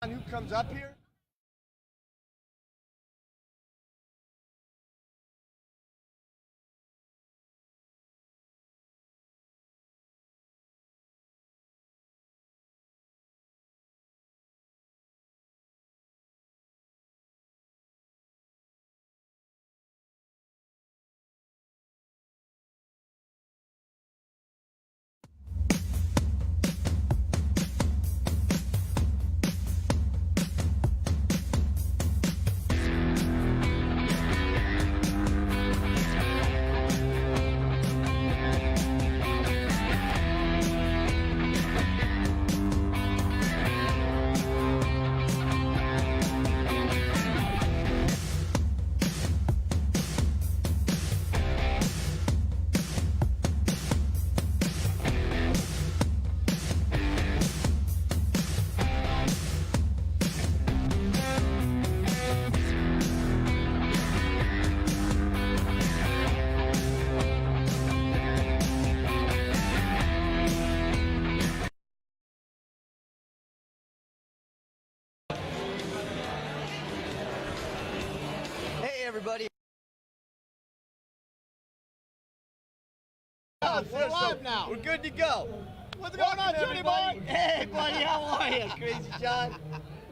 Who comes up here? Hey, everybody. We're live now. We're good to go. What's going on, Johnny boy? Hey, buddy, how are you, Crazy John?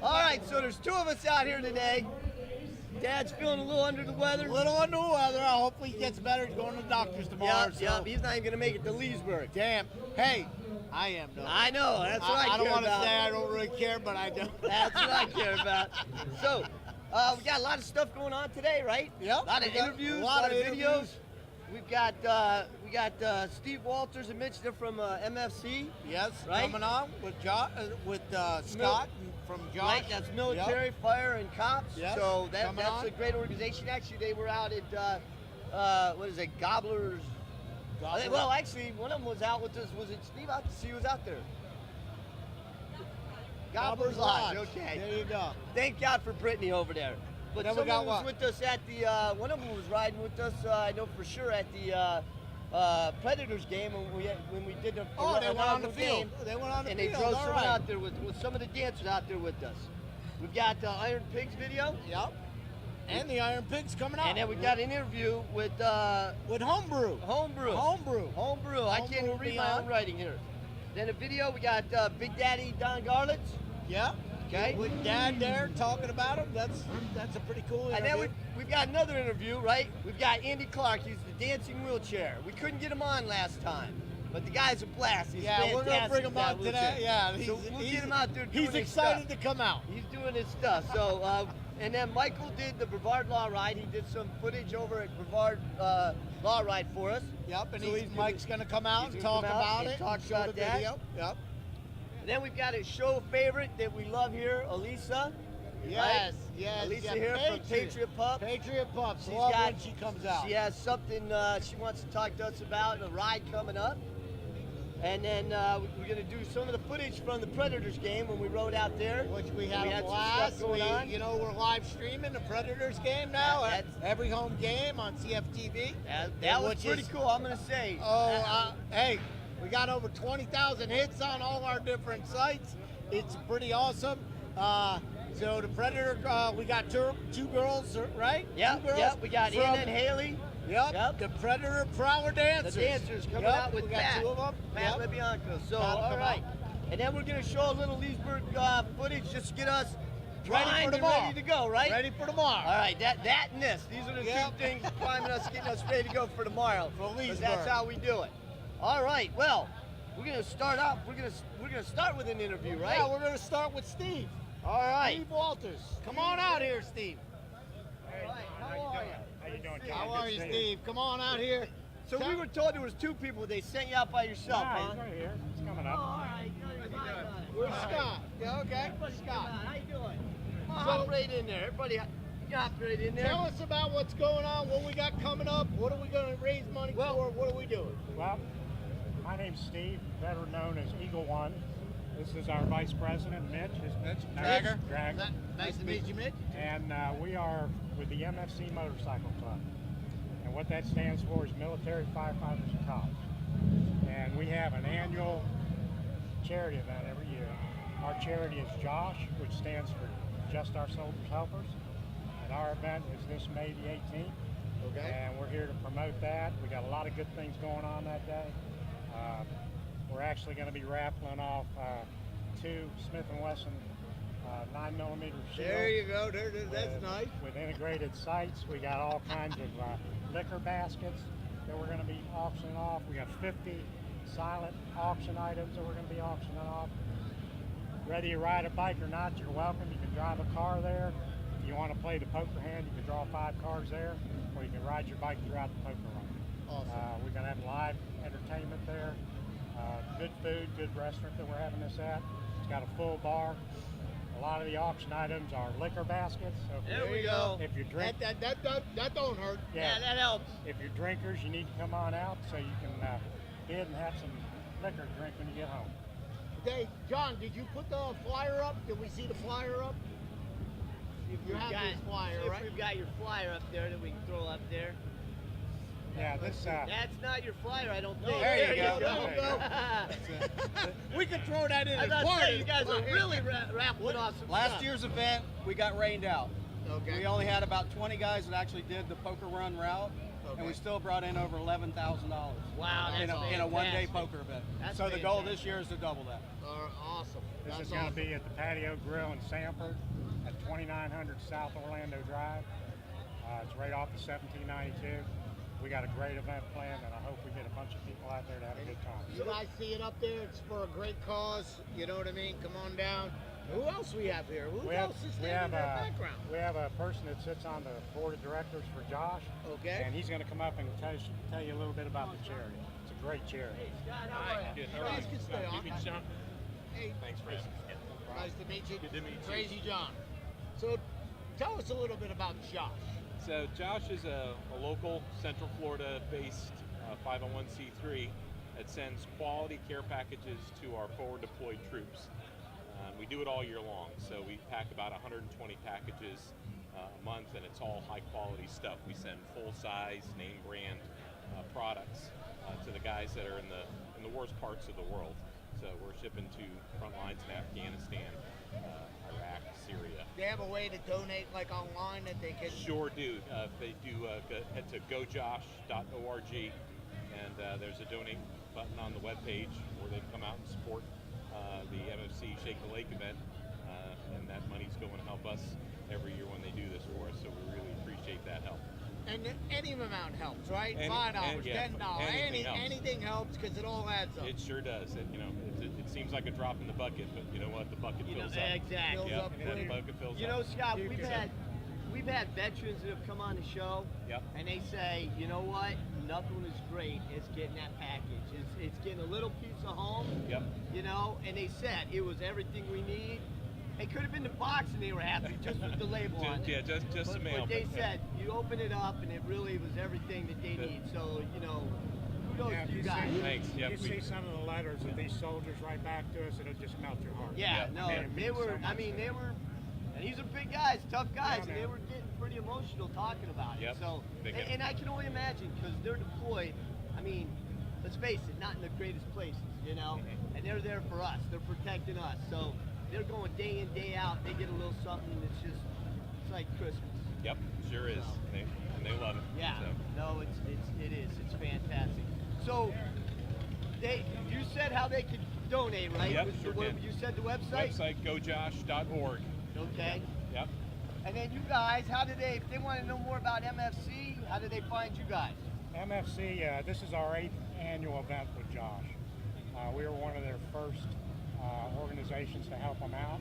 All right, so there's two of us out here today. Dad's feeling a little under the weather. A little under the weather. Hopefully he gets better. He's going to the doctor's tomorrow. Yep, he's not even going to make it to Leesburg. Damn. Hey, I am, though. I know, that's what I care about. I don't want to say I don't really care, but I do. That's what I care about. So, we got a lot of stuff going on today, right? Yep. A lot of interviews, a lot of videos. We've got Steve Walters and Mitch. They're from MFC. Yes, right? coming on with Scott from Josh. Right, that's military, fire, and cops. Yes, so that's a great organization. Actually, they were out at what is it, Gobblers? Well, actually, one of them was out with us. Was it Steve? He was out there. Gobblers Lodge. Okay. There you go. Thank God for Brittany over there. But then someone was with us at the, one of them was riding with us, I know for sure, at the Predators game when we did the they went on the field. They went on the and field. And they drove someone right. out there with some of the dancers out there with us. We've got the Iron Pigs video. Yep. And the Iron Pigs coming out. And then we got an interview with Homebrew. Homebrew. I can't even read my own writing here. Then a video, we got Big Daddy Don Garlitz. Yeah. Okay. With Dad there talking about him. That's a pretty cool interview. And then we've got another interview, right? We've got Andy Clark. He's the dancing wheelchair. We couldn't get him on last time, but the guy's a blast. He's fantastic. We're gonna bring him on today. Yeah, so we'll get him out there doing He's excited to come out. He's doing his stuff. So, and then Michael did the Brevard Law Ride. He did some footage over at Brevard Law Ride for us. Yep, and so Mike's gonna come out and talk about it. Talk about that. Video. Yep. Then we've got a show favorite that we love here, Elisa. Yes, right? yes. Elisa here from Patriot Pup. Patriot Pup. She's love got, when she comes out. She has something she wants to talk to us about, a ride coming up. And then we're going to do some of the footage from the Predators game when we rode out there. Which we had a blast. We're live streaming the Predators game now. Every home game on CFTV. That was pretty cool, I'm going to say. Hey. We got over 20,000 hits on all our different sites. It's pretty awesome. So the Predator, we got two girls, right? Yep. We got Anna and Haley. Yep. The Predator Prowler Dancers. The dancers coming out with Pat. Two of them. Pat LeBianco. So, all right. And then we're going to show a little Leesburg footage just to get us primed and ready to go, right? Ready for tomorrow. All right. That and this. These are the two things priming us, getting us ready to go for tomorrow. For Leesburg. Because that's how we do it. All right, well, we're gonna start off. We're gonna start with an interview, right? Yeah, we're gonna start with Steve. All right. Steve Walters. Come on out here, Steve. All right. How are you? How you doing, John? How are you, Steve? Come on out here. So we were told there was two people. They sent you out by yourself, He's huh? right here. He's coming Oh, up. all right. Where's Scott? Yeah, okay. Scott. How you doing? Hop right in there. Everybody, hop right in there. Tell us about what's going on, what we got coming up, what are we going to raise money for, what are we doing? Well, my name's Steve, better known as Eagle One. This is our Vice President, Mitch. Mitch Dragger. Nice to meet you, Mitch. And we are with the MFC Motorcycle Club. And what that stands for is Military Firefighters and Cops. And we have an annual charity event every year. Our charity is JOSH, which stands for Just Our Soldiers Helpers. And our event is this May the 18th. Okay. And we're here to promote that. We got a lot of good things going on that day. We're actually going to be raffling off 2 Smith & Wesson 9mm shields. There you go. That's nice. With integrated sights. We got all kinds of liquor baskets that we're going to be auctioning off. We got 50 silent auction items that we're going to be auctioning off. Whether you ride a bike or not, you're welcome. You can drive a car there. If you want to play the poker hand, you can draw 5 cards there, or you can ride your bike throughout the poker run. Awesome. We're going to have live entertainment there. Good food, good restaurant that we're having this at. It's got a full bar. A lot of the auction items are liquor baskets. So There we go. If you drink, That don't hurt. Yeah, that helps. if you're drinkers, you need to come on out so you can bid and have some liquor to drink when you get home. Hey, John, did you put the flyer up? Did we see the flyer up? You have this flyer, if right? we've got your flyer up there that we can throw up there. Yeah, this. That's not your flyer, I don't think. There you go. There you go. We could throw that in I as was about to part say, of you the guys are flyer. really raffling off some Last stuff. year's event, we got rained out. Okay. We only had about 20 guys that actually did the poker run route, and we still brought in over $11,000 Wow, that's in a one-day fantastic. poker event. That's So the goal fantastic. this year is to double that. Awesome. This That's is going to awesome. be at the Patio Grill in Sanford at 2900 South Orlando Drive. It's right off of 1792. We got a great event planned, and I hope we get a bunch of people out there to have a good time. You guys see it up there? It's for a great cause. You know what I mean? Come on down. Who else we have here? Who else is standing in the background? We have a person that sits on the board of directors for JOSH. Okay. And he's going to come up and tell you a little bit about the charity. It's a great charity. You guys can stay on. Hey, Thanks, Fred. nice to meet you. Good to meet you. Crazy John. So, tell us a little bit about Josh. So JOSH is a local Central Florida-based 501c3 that sends quality care packages to our forward deployed troops. We do it all year long, so we pack about 120 packages a month, and it's all high-quality stuff. We send full-size, name-brand products to the guys that are in the worst parts of the world. So we're shipping to front lines in Afghanistan, Iraq, Syria. They have a way to donate, like online, that they can. Sure do. They do head to gojosh.org, and there's a donate button on the webpage where they come out and support the MFC Shake the Lake event, and that money's going to help us every year when they do this for us. So we really appreciate that help. And any amount helps, right? Any- $5, yeah, $10, anything helps. anything helps because it all adds up. It sure does. It seems like a drop in the bucket, but you know what? The bucket fills up. Exactly. Fills Yep, up that quick. bucket fills You up. know, Scott, we've had veterans that have come on the show, Yep. and they say, you know what? Nothing is great as getting that package. It's getting a little piece of home, Yep. you know. And they said it was everything we need. It could have been the box, and they were happy just with the label on it. Just the mail. But they but, yeah. said you open it up, and it really was everything that they need. So you know, kudos Yeah, to you guys. Thanks. Yep, You we- see some of the letters that these soldiers write back to us, it'll just melt your heart. Yeah, Yeah. no, Man, it they means were. so I much mean, to they them. were, and these are big guys, tough guys, Yeah, and they man. were getting pretty emotional talking about it. Yep, So, they get it. and I can only imagine because they're deployed. I mean, let's face it, not in the greatest places, you know, and they're there for us. They're protecting us. So they're going day in, day out. They get a little something that's just, it's like Christmas. Yep, sure is. And they love it. Yeah. So. No, it is. It's fantastic. So you said how they could donate, right? Yep, sure can. You said the website. Website gojosh.org. Okay. Yep. And then you guys, if they want to know more about MFC, how do they find you guys? MFC, this is our 8th annual event with JOSH. We were one of their first organizations to help them out.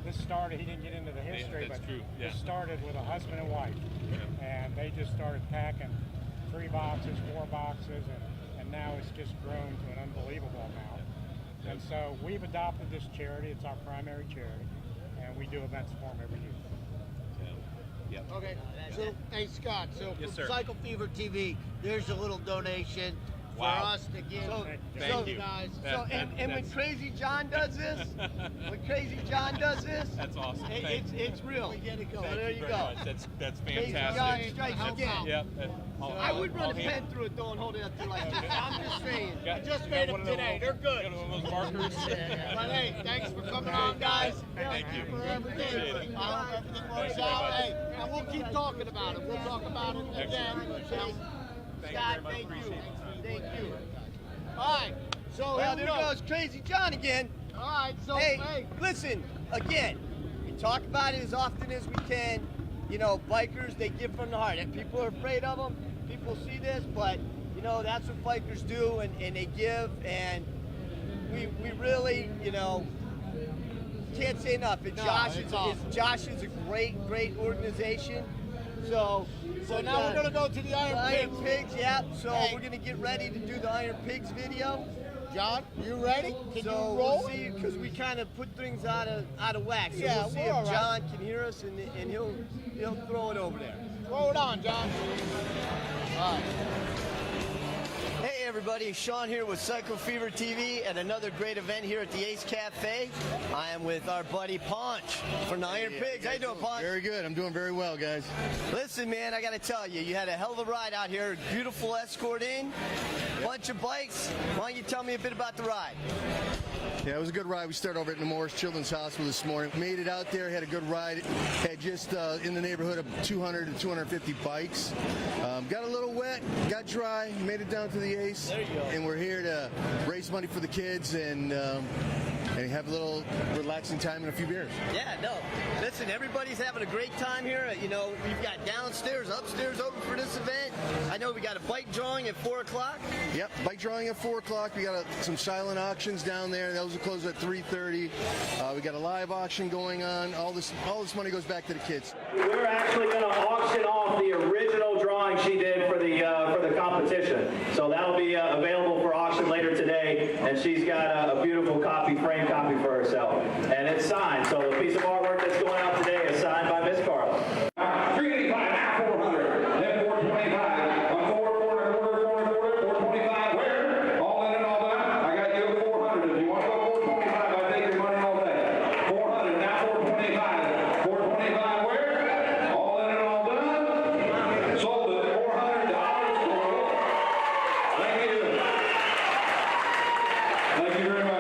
This started, he didn't get into the history, that's but true, yeah. this started with a husband and wife. And they just started packing 3 boxes, 4 boxes, and now it's just grown to an unbelievable amount. And so we've adopted this charity. It's our primary charity, and we do events for them every year. Yep. Okay. So, hey, Scott, so Yes, for sir. Cycle Fever TV, there's a little donation Wow. for us to give Thank you. guys. And when Crazy John does this, That's awesome. it's real. We get it going. So there you very go. much. That's Crazy John fantastic. strikes again. Yep. I would run a pen through it though and hold it up there like this. I'm just saying. I just made them today. They're good. Got one of those markers. But hey, thanks for coming on, guys. Thank you. For everything. Appreciate it. I hope everything Thanks works very out. much. Hey, and we'll keep talking about it. We'll talk about it again. Scott, Thank you very much. thank you. Appreciate it. Thank you. All right. So Well, here we there go. goes Crazy John again. All right. So Hey, listen, again, we talk about it as often as we can. You know, bikers, they give from the heart. And people are afraid of them. People see this, but, you know, that's what bikers do, and they give. And we really, you know, can't say enough. And No, Josh it's is awesome. Josh is a great organization. So now we're gonna go to the Iron Pigs. yeah. So Hey. we're gonna get ready to do the Iron Pigs video. John, you ready? Can So you we'll roll? see, because we kind of put things out of whack. So Yeah, we'll see we're if all right. John can hear us, and he'll throw it over there. Throw it on, John. All right. Hey everybody, Shawn here with Psycho Fever TV at another great event here at the Ace Cafe. I am with our buddy Paunch from the Iron Pigs. How you doing, Paunch? Very good. I'm doing very well, guys. Listen, man, I got to tell you, you had a hell of a ride out here. Beautiful escort in, bunch of bikes. Why don't you tell me a bit about the ride? Yeah, it was a good ride. We started over at Nemours Children's Hospital this morning. Made it out there, had a good ride. Had just in the neighborhood of 200 to 250 bikes. Got a little wet, got dry, made it down to the Ace. There you go. And we're here to raise money for the kids and have a little relaxing time and a few beers. Yeah, no. Listen, everybody's having a great time here. You know, we've got downstairs, upstairs open for this event. I know we got a bike drawing at 4 o'clock. Yep, bike drawing at 4 o'clock. We got some silent auctions down there. Those will close at 3:30. We got a live auction going on. All this money goes back to the kids. We're actually going to auction off the original drawing she did for the competition. So that'll be available for auction later today. And she's got a beautiful frame copy for herself. And it's signed. So the piece of artwork that's going out today is signed by Miss Carla. 385, now 400, then 425, on 425, where? All in and all done? I got you at 400. If you want to go 425, I take your money all day. 400, now 425. 425, where? All in and all done? Sold it at $400. Thank you. Thank you very much.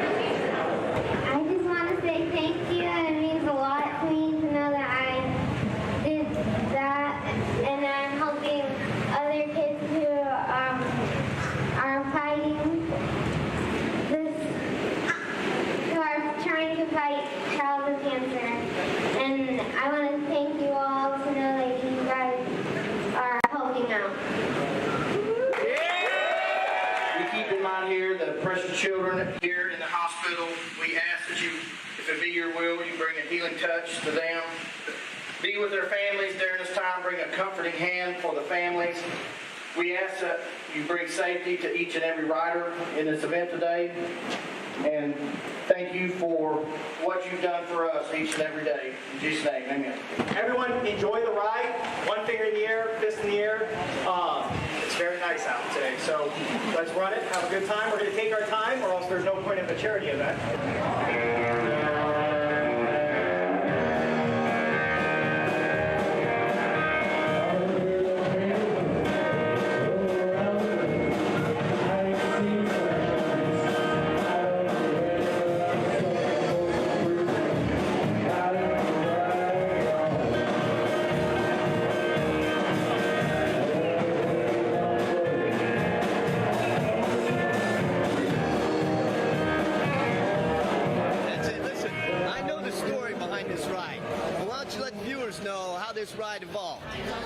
I just want to say thank you. It means a lot to me to know that I did that, and I'm helping other kids who are fighting this, who are trying to fight childhood cancer. And I want to thank you all to know that you guys are helping out. We keep in mind here the precious children here in the hospital. We ask that you, if it be your will, you bring a healing touch to them. Be with their families during this time. Bring a comforting hand for the families. We ask that you bring safety to each and every rider in this event today. And thank you for what you've done for us each and every day. In Jesus' name, amen. Everyone enjoy the ride. One finger in the air, fist in the air. It's very nice out today. So let's run it, have a good time. We're going to take our time or else there's no point of a charity event. That's it. Listen, I know the story behind this ride. But why don't you let the viewers know how this ride evolved?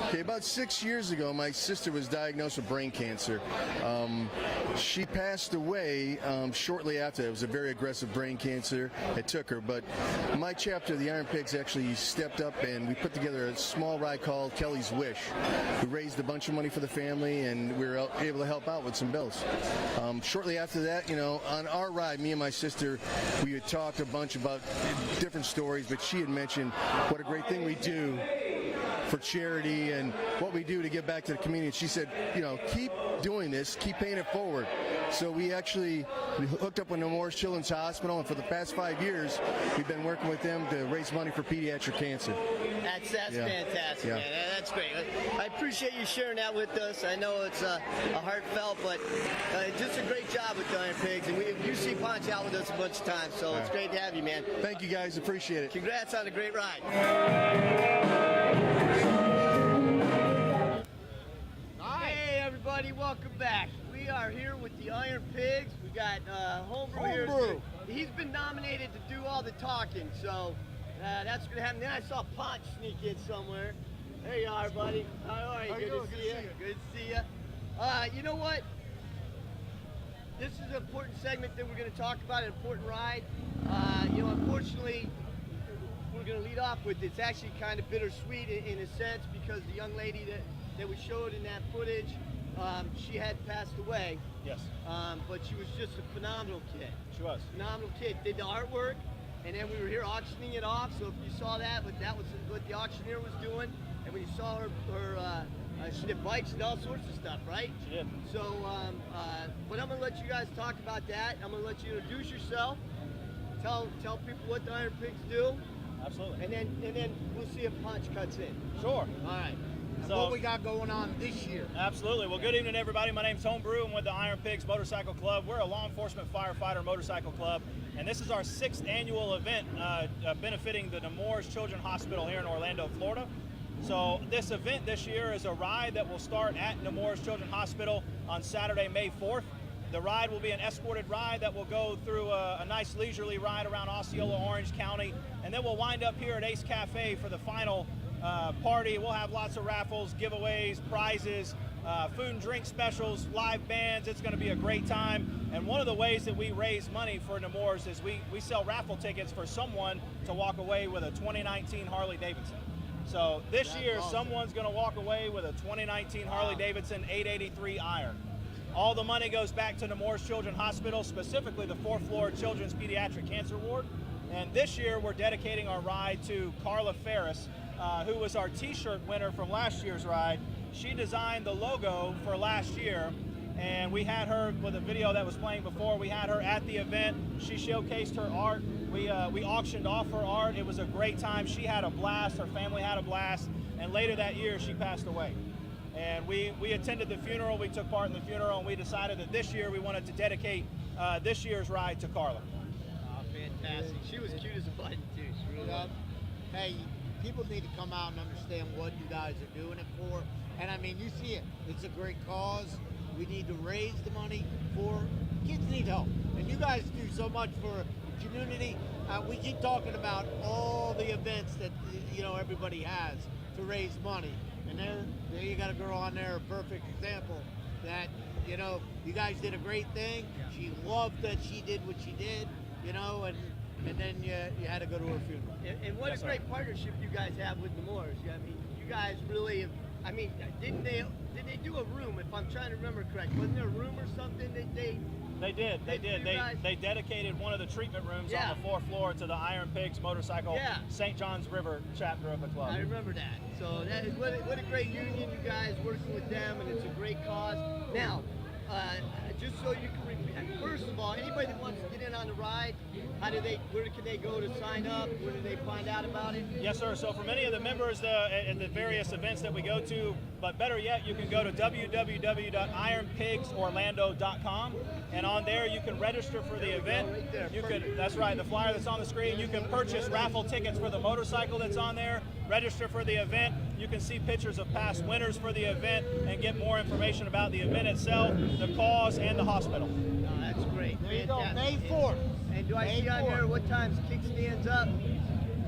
Okay, about 6 years ago, my sister was diagnosed with brain cancer. She passed away shortly after. It was a very aggressive brain cancer. It took her, but my chapter of the Iron Pigs actually stepped up and we put together a small ride called Kelly's Wish. We raised a bunch of money for the family and we were able to help out with some bills. Shortly after that, you know, on our ride, me and my sister, we had talked a bunch about different stories, but she had mentioned what a great thing we do for charity and what we do to give back to the community. She said, you know, keep doing this, keep paying it forward. So we hooked up with Nemours Children's Hospital, and for the past 5 years, we've been working with them to raise money for pediatric cancer. That's fantastic, man. That's great. I appreciate you sharing that with us. I know it's a heartfelt, but just a great job with the Iron Pigs. And you see Ponch out with us a bunch of times, so it's great to have you, man. Thank you, guys. Appreciate it. Congrats on a great ride. Hey, everybody. Welcome back. We are here with the Iron Pigs. We got Homebrew here. He's been nominated to do all the talking, so that's going to happen. Then I saw Ponch sneak in somewhere. There you are, buddy. How are you? Good to see you. Good to see you. You know what? This is an important segment that we're going to talk about, an important ride. You know, unfortunately, we're going to lead off with it's actually kind of bittersweet in a sense, because the young lady that we showed in that footage, she had passed away. Yes. But she was just a phenomenal kid. She was. Phenomenal kid. Did the artwork, and then we were here auctioning it off. So if you saw that was what the auctioneer was doing. And when you saw her she did bikes and all sorts of stuff, right? She did. So, but I'm gonna let you guys talk about that. I'm gonna let you introduce yourself. Tell people what the Iron Pigs do. Absolutely. And then we'll see if Ponch cuts in. Sure. All right. So what we got going on this year? Absolutely. Well, good evening, everybody. My name's Homebrew. I'm with the Iron Pigs Motorcycle Club. We're a law enforcement firefighter motorcycle club, and this is our 6th annual event benefiting the Nemours Children's Hospital here in Orlando, Florida. So this event this year is a ride that will start at Nemours Children's Hospital on Saturday, May 4th. The ride will be an escorted ride that will go through a nice leisurely ride around Osceola, Orange County, and then we'll wind up here at Ace Cafe for the final party. We'll have lots of raffles, giveaways, prizes, food and drink specials, live bands. It's going to be a great time. And one of the ways that we raise money for Nemours is we sell raffle tickets for someone to walk away with a 2019 Harley Davidson. So this year, someone's going to walk away with a 2019 Harley Davidson 883 Iron. All the money goes back to Nemours Children's Hospital, specifically the 4th floor Children's Pediatric Cancer Ward. And this year, we're dedicating our ride to Carla Ferris, who was our t-shirt winner from last year's ride. She designed the logo for last year, and we had her with a video that was playing before. We had her at the event. She showcased her art. We auctioned off her art. It was a great time. She had a blast. Her family had a blast. And later that year, she passed away. And we attended the funeral. We took part in the funeral, and we decided that this year we wanted to dedicate this year's ride to Carla. Oh, fantastic. She was cute as a button, too. She really was. Hey, people need to come out and understand what you guys are doing it for. And I mean, you see it. It's a great cause. We need to raise the money for kids need help. And you guys do so much for the community. We keep talking about all the events that, you know, everybody has to raise money. And there you got a girl on there, a perfect example that, you know, you guys did a great thing. She loved that she did what she did, you know, and then you had to go to her funeral. And what a great partnership you guys have with Nemours. I mean, you guys really have, I mean, did they do a room, if I'm trying to remember correct? Wasn't there a room or something that they... They did. They dedicated one of the treatment rooms on the 4th floor to the Iron Pigs Motorcycle St. John's River chapter of the club. I remember that. So that is what a great union, you guys working with them, and it's a great cause. Now, just so you can repeat, first of all, anybody that wants to get in on the ride, where can they go to sign up? Where do they find out about it? Yes, sir. So for many of the members at the various events that we go to, but better yet, you can go to www.ironpigsorlando.com, and on there you can register for the event. You can, that's right, the flyer that's on the screen. You can purchase raffle tickets for the motorcycle that's on there, register for the event. You can see pictures of past winners for the event and get more information about the event itself, the cause, and the hospital. Oh, that's great. There you go, May 4th. And do I see on there what times kickstands up?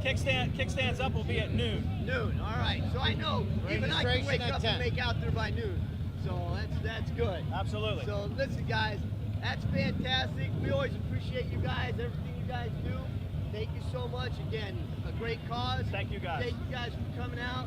Kickstands up will be at noon. Noon, all right. So I know even I can wake up and make out there by noon. So that's good. Absolutely. So listen, guys, that's fantastic. We always appreciate you guys, everything you guys do. Thank you so much. Again, a great cause. Thank you guys. Thank you guys for coming out.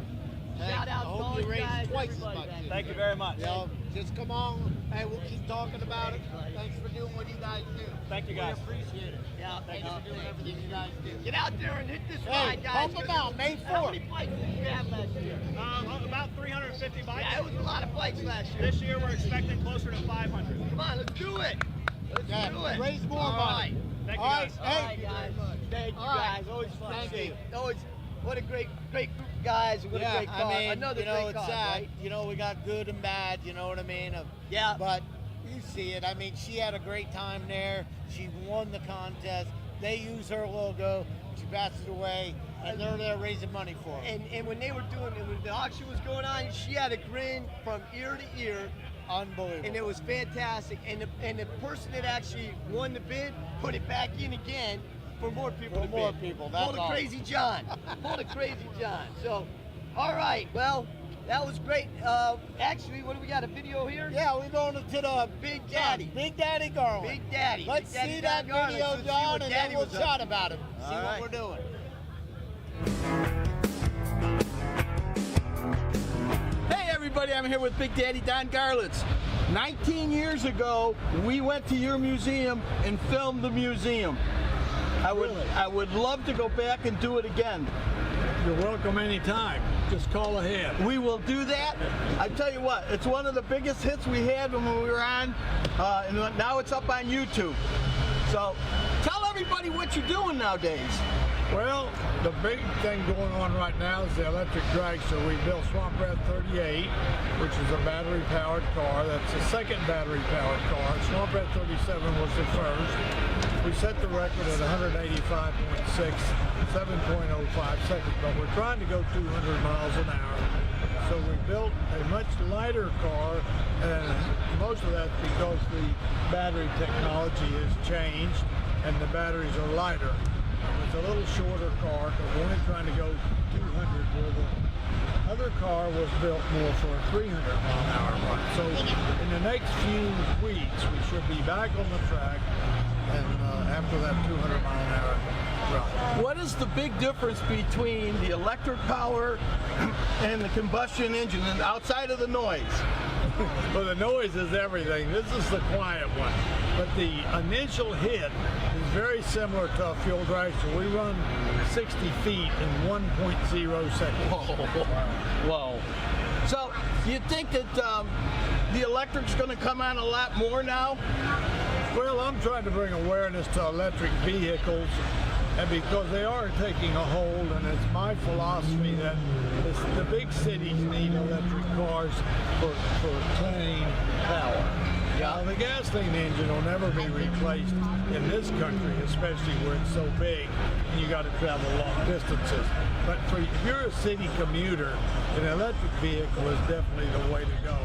Shout out to all you guys. Twice as much. Thank you very much. You know, just come on. Hey, we'll keep talking about it. Thanks for doing what you guys do. Thank you, guys. We appreciate it. Yeah, Thanks for doing everything you guys do. Get out there and hit this Hey, ride, guys. pump them out, May 4th. How many fights did you have last year? About 350 bikes. Yeah, it was a lot of fights last year. This year we're expecting closer to 500. Come on, let's do it. Let's do it. Raise more All money. right. Thank you, All guys. right, All right, guys. Thank you, All right. guys. Always fun. Thank to see you. Always, what a great group of guys. What a great cause. I mean, Another you know, great it's cause, sad. right? You know, we got good and bad, you know what I mean? Yeah. But you see it. I mean, she had a great time there. She won the contest. They use her logo. She passes away, and they're there raising money for her. And when they were doing it, when the auction was going on, she had a grin from ear to ear. Unbelievable. And it was fantastic. And the person that actually won the bid put it back in again for more people to bid. That's Pull the awesome. Crazy John. Pull the Crazy John. So, all right. Well, that was great. Actually, what do we got? A video here? Yeah, we're going to the Big Daddy. Big Daddy Garland. Big Daddy. Let's Big Daddy see that Don Garland. video, Let's see John, what and Daddy then we'll was up chat to. about it. See All right. what we're doing. Hey everybody, I'm here with Big Daddy Don Garland. 19 years ago, we went to your museum and filmed the museum. I would love to go back and do it again. You're welcome anytime. Just call ahead. We will do that. I tell you what, it's one of the biggest hits we had when we were on, and now it's up on YouTube. So tell everybody what you're doing nowadays. Well, the big thing going on right now is the electric dragster. We built Swamp Rat 38, which is a battery-powered car. That's the second battery-powered car. Swamp Rat 37 was the first. We set the record at 185.6, 7.05 seconds, but we're trying to go 200 miles an hour. So we built a much lighter car, and most of that's because the battery technology has changed, and the batteries are lighter. It's a little shorter car because we're only trying to go 200, where the other car was built more for a 300 mile an hour run. So in the next few weeks, we should be back on the track, and after that 200 mile an hour run. What is the big difference between the electric power and the combustion engine, and outside of the noise? Well, the noise is everything. This is the quiet one. But the initial hit is very similar to a fuel dragster. We run 60 feet in 1.0 seconds. Whoa. So, you think that the electric's going to come on a lot more now? Well, I'm trying to bring awareness to electric vehicles, and because they are taking a hold, and it's my philosophy that the big cities need electric cars for clean power. Now, the gasoline engine will never be replaced in this country, especially where it's so big and you got to travel long distances. But if you're a city commuter, an electric vehicle is definitely the way to go.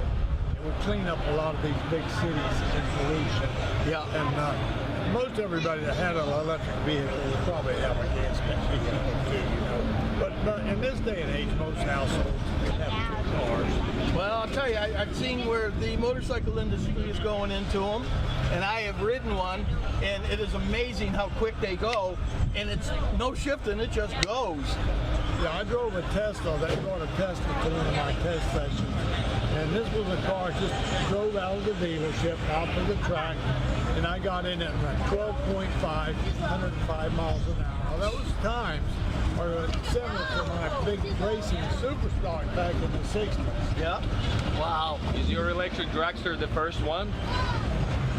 It will clean up a lot of these big cities in pollution. Yeah. And most everybody that had an electric vehicle will probably have a gas vehicle too, you know. But in this day and age, most households have two cars. Well, I'll tell you, I've seen where the motorcycle industry is going into them, and I have ridden one, and it is amazing how quick they go, and it's no shifting, it just goes. Yeah, I drove a Tesla. They brought a Tesla to one of my test sessions, and this was a car just drove out of the dealership, out to the track, and I got in at 12.5, 105 miles an hour. Now, those times are similar to my big racing superstock back in the 60s. Yeah. Wow. Is your electric dragster the first one?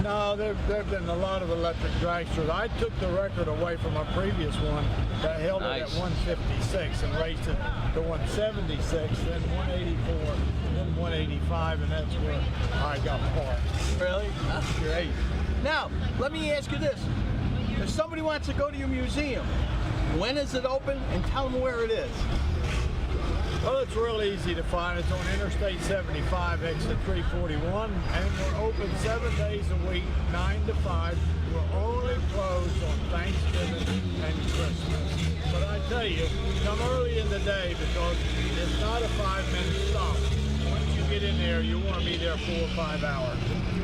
No, there have been a lot of electric dragsters. I took the record away from a previous one that held it at 156 and raced it to 176, then 184, then 185, and that's where I got parked. Really? That's great. Now, let me ask you this. If somebody wants to go to your museum, when is it open, and tell them where it is? Well, it's real easy to find. It's on Interstate 75, exit 341, and we're open 7 days a week, 9 to 5. We're only closed on Thanksgiving and Christmas. But I tell you, come early in the day because it's not a 5-minute stop. Once you get in there, you want to be there 4 or 5 hours.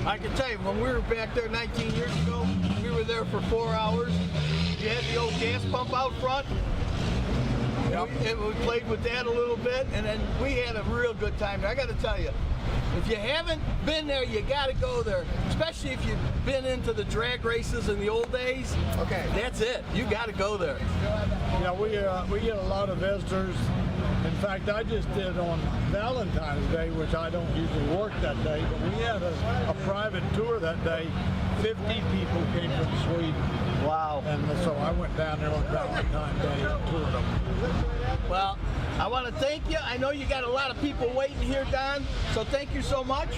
I can tell you, when we were back there 19 years ago, we were there for 4 hours. You had the old gas pump out front. Yep. And we played with that a little bit, and then we had a real good time. I got to tell you, If you haven't been there, you got to go there. Especially if you've been into the drag races in the old days. Okay. That's it. You got to go there. Yeah, we get a lot of visitors. In fact, I just did on Valentine's Day, which I don't usually work that day, but we had a private tour that day. 50 people came from Sweden. Wow. And so I went down there on Valentine's Day and toured them. Well, I want to thank you. I know you got a lot of people waiting here, Don, so thank you so much.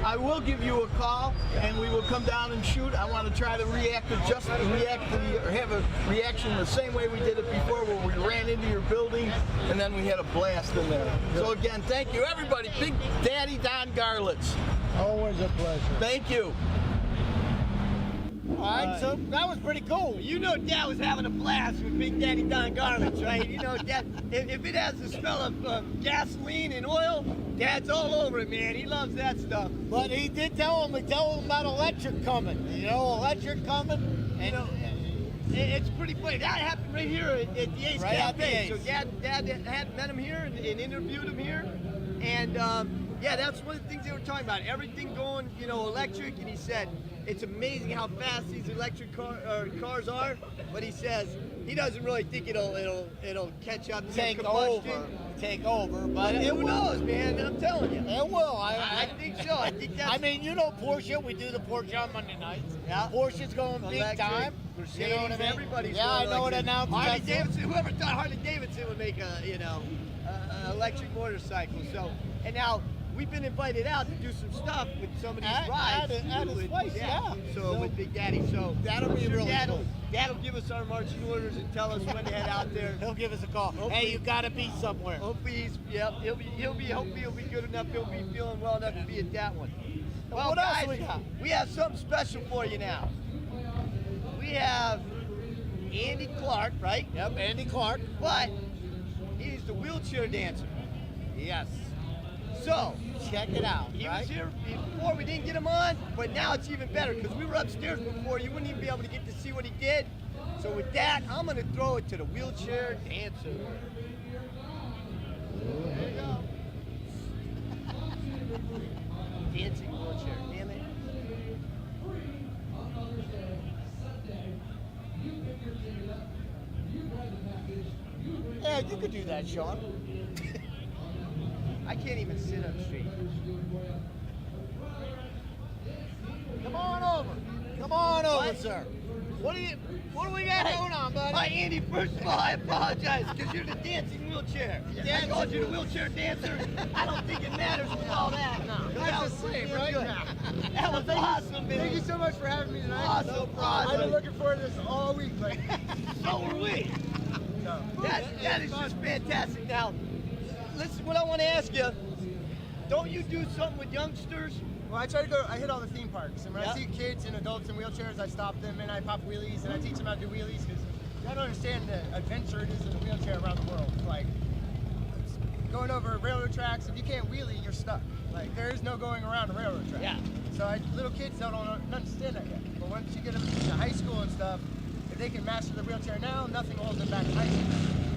I will give you a call, and we will come down and shoot. I want to try to have a reaction the same way we did it before, where we ran into your building, and then we had a blast in there. So again, thank you, everybody. Big Daddy Don Garlitz. Always a pleasure. Thank you. All right, so that was pretty cool. You know Dad was having a blast with Big Daddy Don Garlitz, right? You know, Dad, if it has the smell of gasoline and oil, Dad's all over it, man. He loves that stuff. But he did tell him about electric coming. You know, electric coming. And, You know, it's pretty funny. That happened right here at the Ace Right at the Cafe. Ace. So Dad had met him here and interviewed him here. And yeah, that's one of the things they were talking about. Everything going, you know, electric. And he said, it's amazing how fast these electric cars are. But he says he doesn't really think it'll catch up to take combustion. over, but It knows, man. I'm telling you. It will. I think so. I think that's. I mean, you know Porsche. We do the Porsche on Monday nights. Yeah. Porsche's going big Electric, time. Mercedes, You know what I mean? everybody's Yeah, I going know what electric. announcement. Harley Davidson. Whoever thought Harley Davidson would make a electric motorcycle? So, and now we've been invited out to do some stuff with some of these rides. At his place, yeah. So with Big Daddy. So that'll be really cool. Dad'll give us our marching orders and tell us when to head out there. He'll give us a call. Hey, you gotta be somewhere. Hopefully hopefully he'll be good enough. He'll be feeling well enough to be at that one. Well, what guys, else we got? We have something special for you now. We have Andy Clark, right? Yep, Andy Clark. But he's the wheelchair dancer. Yes. So check it out. He right? was here before, we didn't get him on, but now it's even better because we were upstairs before. You wouldn't even be able to get to see what he did. So with that, I'm going to throw it to the wheelchair dancer. There you go. Dancing wheelchair, damn it. Yeah, you could do that, Sean. I can't even sit up straight. Come on over. Come on over, What? sir. What do we got going on, buddy? Hi, Andy. First of all, I apologize because you're the dancing wheelchair. I called you the wheelchair dancer. I don't think it matters with all that. No, That's the same, right? That was awesome, man. Thank you so much for having me tonight. Awesome, I've been looking forward to this all week. Like, so were we. That is just fantastic. Now, listen, what I want to ask you, don't you do something with youngsters? well, I hit all the theme parks, and when I see kids and adults in wheelchairs, I stop them and I pop wheelies, and I teach them how to do wheelies because you don't understand the adventure it is in a wheelchair around the world. Like going over railroad tracks, if you can't wheelie, you're stuck. Like there is no going around a railroad track. Yeah. So little kids don't understand that yet. But once you get them to high school and stuff, if they can master the wheelchair now, nothing holds them back in high school.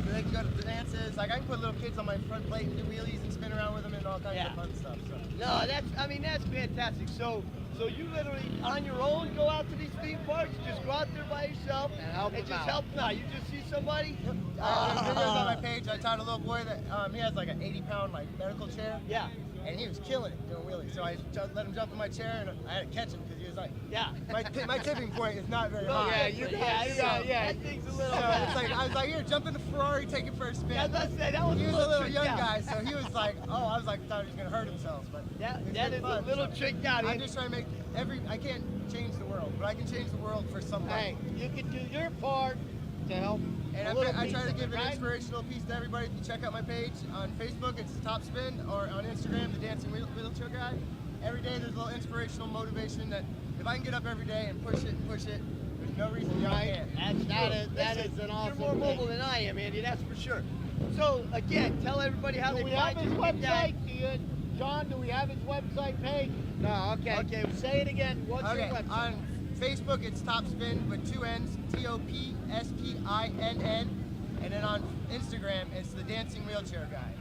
So they can go to the dances. Like I can put little kids on my front plate and do wheelies and spin around with them and all kinds of fun stuff. So. No, that's fantastic. So you literally on your own go out to these theme parks, just go out there by yourself and help them out. You just see somebody. Yep. I have videos on my page. I taught a little boy that he has like an 80-pound like medical chair. Yeah. And he was killing it doing wheelies. So I let him jump in my chair and I had to catch him because he was like, yeah. My tipping point is not very Yeah, high. that thing's a little. So it's like I was like, here, jump in the Ferrari, take it for a spin. As I said, that was he was a a little trick young out. guy, so he was like, oh, I was like, thought he was gonna hurt himself, but that is a little trick out. I'm just trying to make I can't change the world, but I can change the world for somebody. Hey, you can do your part to help. And I try to give an inspirational piece to everybody. If you check out my page on Facebook, it's Top Spin, or on Instagram, The Dancing Wheelchair Guy. Every day there's a little inspirational motivation that if I can get up every day and push it, there's no reason you can't. That is an awesome You're more mobile than I am, Andy, that's for sure. So, again, tell everybody how Do they we have find his you. website? John, do we have his website page? No, okay. Okay. Say it again. What's your Okay, website? on Facebook it's Top Spin with 2 N's, TOPSPINN, and then on Instagram it's The Dancing Wheelchair Guy.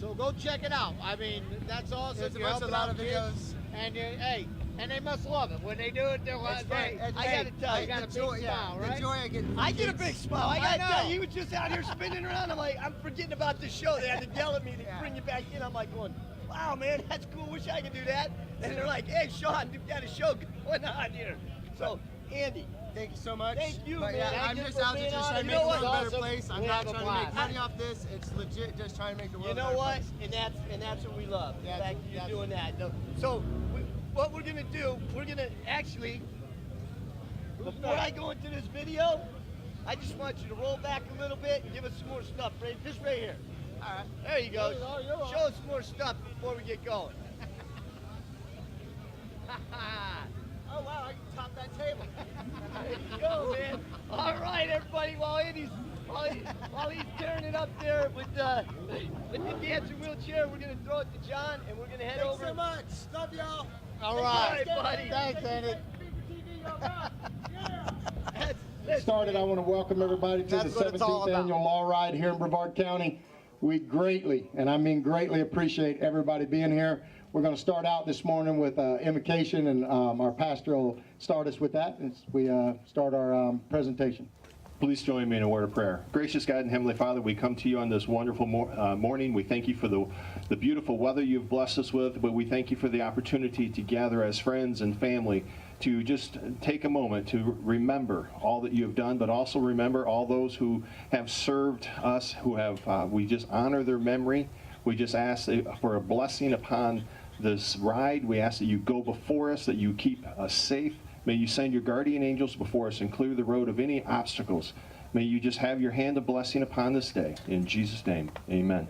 So go check it out. I mean, that's awesome. There's You're a helping lot out of kids. videos. And hey, and they must love it. When they do it, they're like, hey, I gotta tell you, got a big smile, right? The joy I get. I get a big smile. I gotta tell know. you, he was just out here spinning around. I'm like, I'm forgetting about the show. They had to yell at me to bring you back in. I'm like going, wow, man, that's cool. Wish I could do that. And they're like, hey, Shawn, you've got a show going on here. So, Andy, thank you so much. Thank you, but, man. yeah, Thank I'm you just for out there being just on. trying to You make know the world a what? better place. I'm We not have a trying to make blast. money off this. It's legit just trying to make the world you a know better what? place. And that's what we love. The fact that you're doing that. So, what we're gonna do, we're gonna actually, before I go into this video, I just want you to roll back a little bit and give us some more stuff. Right, just right here. All right. There you go. Show us some more stuff before we get going. Oh wow, I can top that table. There you go, man. All right, everybody. While he's tearing it up there with the dancer wheelchair, we're gonna throw it to John, and we're gonna head Thanks over. so much. Love y'all. All right, buddy. Thanks, Andy. Started, I want to welcome everybody to the That's what it's all 17th about. annual Law Ride here in Brevard County. We greatly, and I mean greatly, appreciate everybody being here. We're going to start out this morning with invocation, and our pastor will start us with that as we start our presentation. Please join me in a word of prayer. Gracious God and Heavenly Father, we come to you on this wonderful morning. We thank you for the beautiful weather you've blessed us with, but we thank you for the opportunity to gather as friends and family to just take a moment to remember all that you have done, but also remember all those who have served us, who have, we just honor their memory. We just ask for a blessing upon this ride. We ask that you go before us, that you keep us safe. May you send your guardian angels before us and clear the road of any obstacles. May you just have your hand of blessing upon this day. In Jesus' name, amen.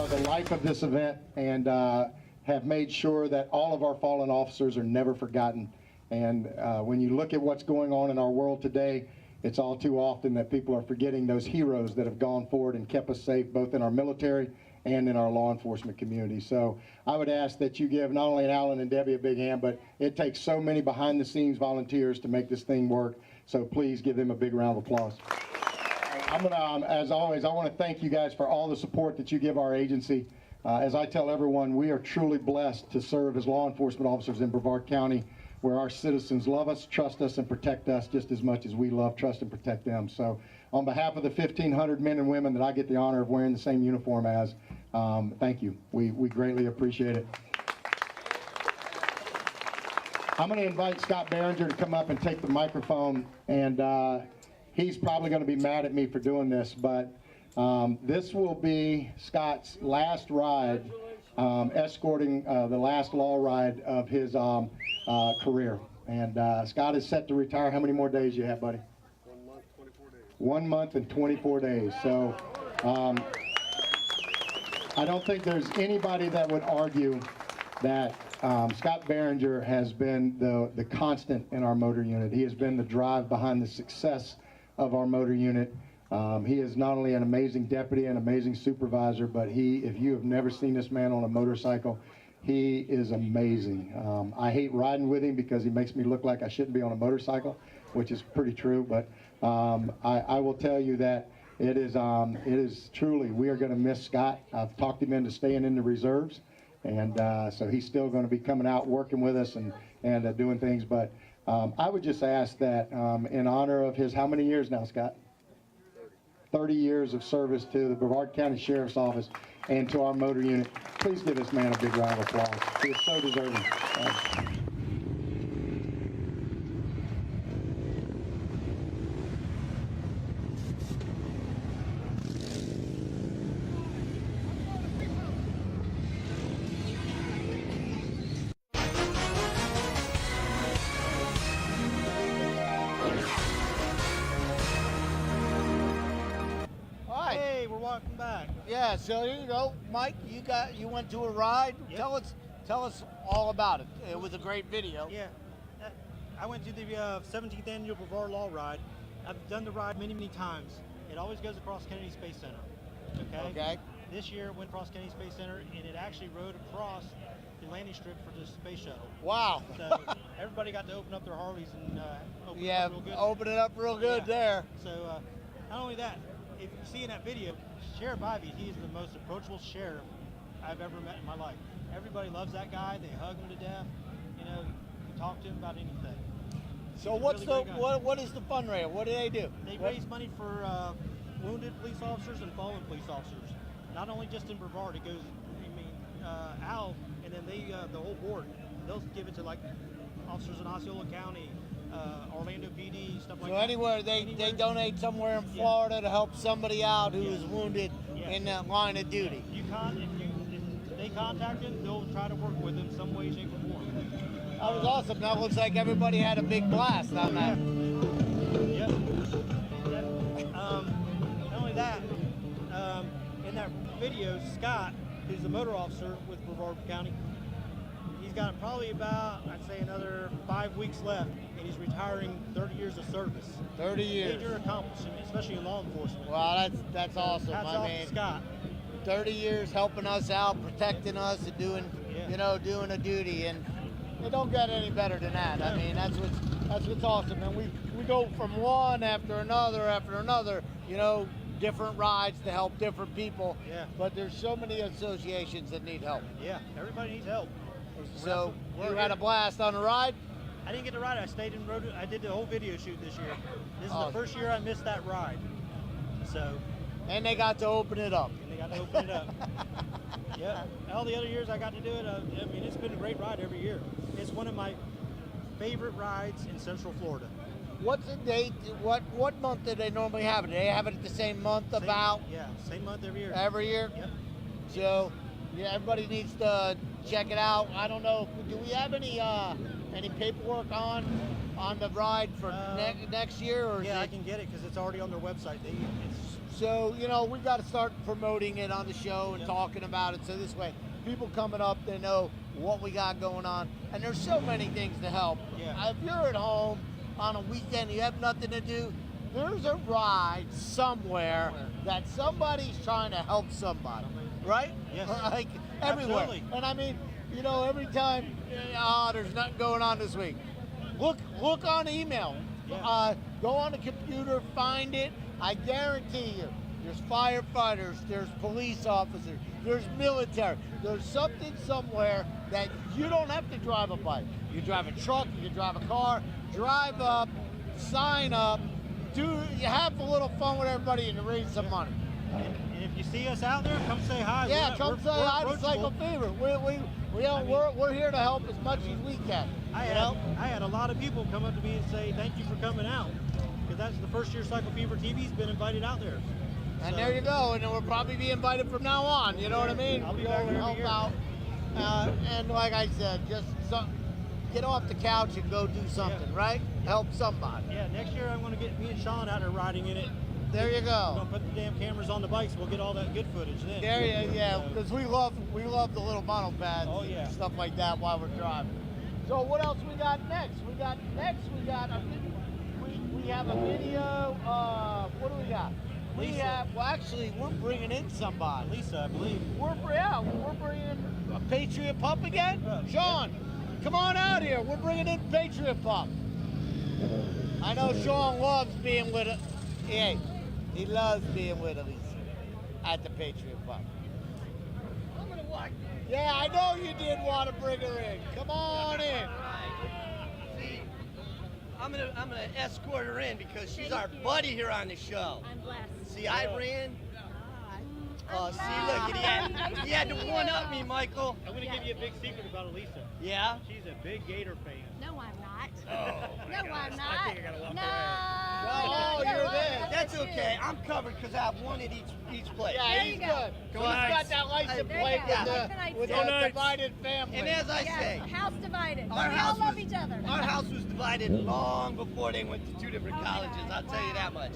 The life of this event, and have made sure that all of our fallen officers are never forgotten. And when you look at what's going on in our world today, it's all too often that people are forgetting those heroes that have gone forward and kept us safe, both in our military and in our law enforcement community. So I would ask that you give not only Alan and Debbie a big hand, but it takes so many behind-the-scenes volunteers to make this thing work. So please give them a big round of applause. I'm gonna, as always, I want to thank you guys for all the support that you give our agency. As I tell everyone, we are truly blessed to serve as law enforcement officers in Brevard County, where our citizens love us, trust us, and protect us just as much as we love, trust, and protect them. So on behalf of the 1,500 men and women that I get the honor of wearing the same uniform as, thank you. We greatly appreciate it. I'm going to invite Scott Behringer to come up and take the microphone, and he's probably going to be mad at me for doing this, but this will be Scott's last ride, escorting the last law ride of his career. And Scott is set to retire. How many more days you have, buddy? 1 month, 24 days. 1 month and 24 days. So I don't think there's anybody that would argue that Scott Behringer has been the constant in our motor unit. He has been the drive behind the success of our motor unit. He is not only an amazing deputy and amazing supervisor, but if you have never seen this man on a motorcycle, he is amazing. I hate riding with him because he makes me look like I shouldn't be on a motorcycle, which is pretty true. But I will tell you that it is truly, we are going to miss Scott. I've talked him into staying in the reserves, and so he's still going to be coming out working with us and doing things. But I would just ask that in honor of his, how many years now, Scott? 30 years of service to the Brevard County Sheriff's Office and to our motor unit. Please give this man a big round of applause. He is so deserving. Hey, we're walking back. Yeah, so here you go, Mike. You went to a ride. Yep. Tell us all about it. It was a great video. Yeah, I went to the 17th annual Brevard Law Ride. I've done the ride many, many times. It always goes across Kennedy Space Center. Okay. This year it went across Kennedy Space Center, and it actually rode across the landing strip for the space shuttle. Wow. So everybody got to open up their Harleys and open it up real good. Open it up real good there. So not only that, if you see in that video, Sheriff Ivey, he is the most approachable sheriff I've ever met in my life. Everybody loves that guy. They hug him to death. You know, you can talk to him about anything. So what is the fundraiser? What do they do? They raise money for wounded police officers and fallen police officers. Not only just in Brevard, it goes, out, and then they, the whole board, they'll give it to like officers in Osceola County, Orlando PD, stuff like that. So anywhere they donate somewhere in Florida to help somebody out who is wounded in that line of duty. If they contact them, they'll try to work with them some way, shape, or form. That was awesome. That looks like everybody had a big blast on that. Yep. Not only that, in that video, Scott, who's the motor officer with Brevard County, he's got probably about, I'd say, another 5 weeks left, and he's retiring 30 years of service. 30 years. Major accomplishment, especially in law enforcement. Wow, that's awesome. Hats off to Scott. 30 years helping us out, protecting us, and doing a duty, and it don't get any better than that. I mean, that's what's awesome, and we go from one after another, different rides to help different people. Yeah. But there's so many associations that need help. Yeah, everybody needs help. So you had a blast on the ride? I didn't get to ride. I stayed and rode it. I did the whole video shoot this year. This is the first year I missed that ride. So. And they got to open it up. Yeah. All the other years I got to do it. I mean, it's been a great ride every year. It's one of my favorite rides in Central Florida. What's the date? What month do they normally have it? Do they have it at the same month about? Yeah, same month every year. Every year? Yep. So, yeah, everybody needs to check it out. I don't know. Do we have any paperwork on the ride for next year? Or yeah, I can get it because it's already on their website. So, we've got to start promoting it on the show and talking about it. So this way, people coming up, they know what we got going on. And there's so many things to help. Yeah. If you're at home on a weekend, you have nothing to do, there's a ride somewhere that somebody's trying to help somebody. Right? Yes. Like everywhere. Absolutely. And I mean, every time, there's nothing going on this week. Look on email. Yeah. Go on the computer, find it. I guarantee you, there's firefighters, there's police officers, there's military. There's something somewhere that you don't have to drive a bike. You drive a truck, you can drive a car, drive up, sign up, you have a little fun with everybody and raise some money. And if you see us out there, come say hi. Yeah, come say hi to Cycle Fever. We're here to help as much as we can. I had a lot of people come up to me and say, thank you for coming out. Because that's the first year Cycle Fever TV's been invited out there. And there you go, and we'll probably be invited from now on, you know what I mean? I'll be back there help out. And like I said, just get off the couch and go do something, right? Help somebody. Yeah, next year I'm going to get me and Shawn out there riding in it. There you go. We're going to put the damn cameras on the bikes. We'll get all that good footage then. Yeah, because we love the little mono pads and stuff like that while we're driving. So what else we got next? We have a video. What do we got? We're bringing in somebody. Lisa, I believe. We're bringing a Patriot Pup again. Shawn, come on out here. We're bringing in Patriot Pup. I know Shawn loves being with it. Hey, he loves being with Elisa at the Patriot Pup. I'm gonna walk. Yeah, I know you did want to bring her in. Come on in. See, I'm gonna escort her in because she's our buddy here on the show. I'm blessed. See, I ran. Oh, see, look, he had to one-up me, Michael. I'm going to give you a big secret about Elisa. Yeah? She's a big Gator fan. No, I'm not. Oh, no, I'm not. I think I got to walk no. Oh, you're there. That's okay. I'm covered because I have one at each place. Yeah, he's good. Go He's Knights. got that license plate with the divided family. And as I say, House divided. Our We house all love was- each other. our house was divided long before they went to two different colleges. I'll tell you that much.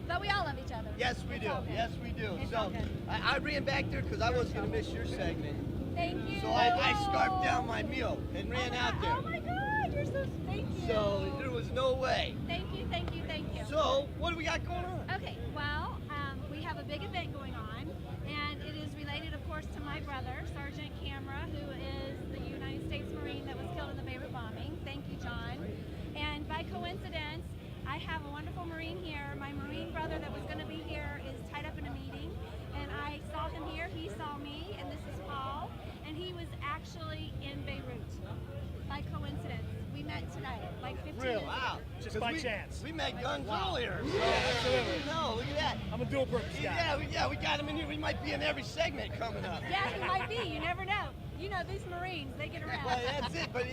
But we all love each other. Yes, we do. Yes, we do. It's all So good. I ran back there because I wasn't going to miss your segment. Thank you. So I scarfed down my meal and ran out there. Oh my God, you're so thank you. So there was no way. Thank you, thank you, thank you. So what do we got going on? Okay, well, we have a big event going on, and it is related, of course, to my brother, Sergeant Camera, who is the United States Marine that was killed in the Beirut bombing. Thank you, John. And by coincidence, I have a wonderful Marine here. My Marine brother that was going to be here is tied up in a meeting, and I saw him here. He saw me, and this is Paul, and he was actually in Beirut by coincidence. We met tonight, like 15 minutes Wow. ago. Just by chance. We met guns earlier. absolutely. No, look at that. I'm a dual purpose guy. Yeah, we got him in here. We might be in every segment coming up. Yeah, he might be. You never know. You know, these Marines, they get around. Well, that's it. But,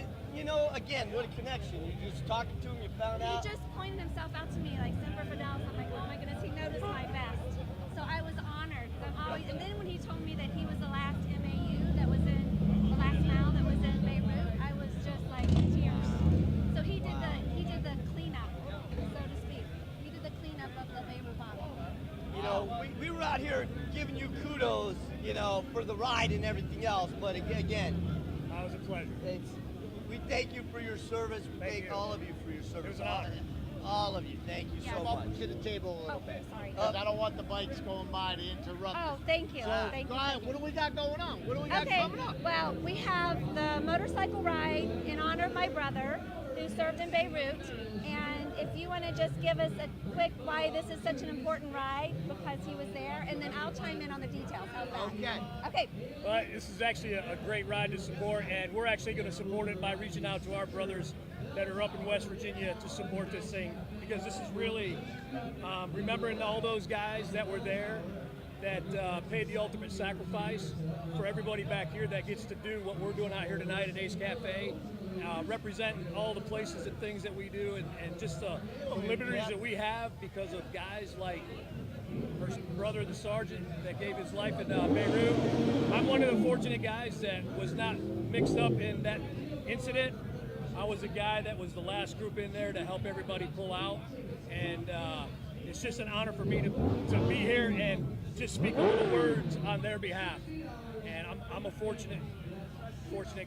again, what a connection. You just talking to him, you found out. He just pointed himself out to me like Semper Fidelis. I'm like, oh my goodness, he noticed my vest. So I was honored. And then when he told me that he was the last MAU that was in, the last mile that was in Beirut, I was just like in tears. So he did the cleanup, so to speak. He did the cleanup of the Beirut bombing. We were out here giving you kudos, for the ride and everything else. But again, It was a pleasure. We thank you for your service. We thank all of you for your service. It was an honor. All of you. Thank you so Come much. up to the table a little bit. Sorry. Because I don't want the bikes going by to interrupt Oh, us. thank you. So, Thank go you. ahead. What do we got going on? What do we got Okay, coming up? well, we have the motorcycle ride in honor of my brother who served in Beirut. And if you want to just give us a quick why this is such an important ride, because he was there, and then I'll chime in on the details. How's that? Okay. Okay. Well, this is actually a great ride to support, and we're actually going to support it by reaching out to our brothers that are up in West Virginia to support this thing, because this is really remembering all those guys that were there that paid the ultimate sacrifice for everybody back here that gets to do what we're doing out here tonight at Ace Cafe, representing all the places and things that we do, and just the liberties that we have because of guys like her brother, the sergeant that gave his life in Beirut. I'm one of the fortunate guys that was not mixed up in that incident. I was a guy that was the last group in there to help everybody pull out, and it's just an honor for me to be here and just speak a little words on their behalf. And I'm a fortunate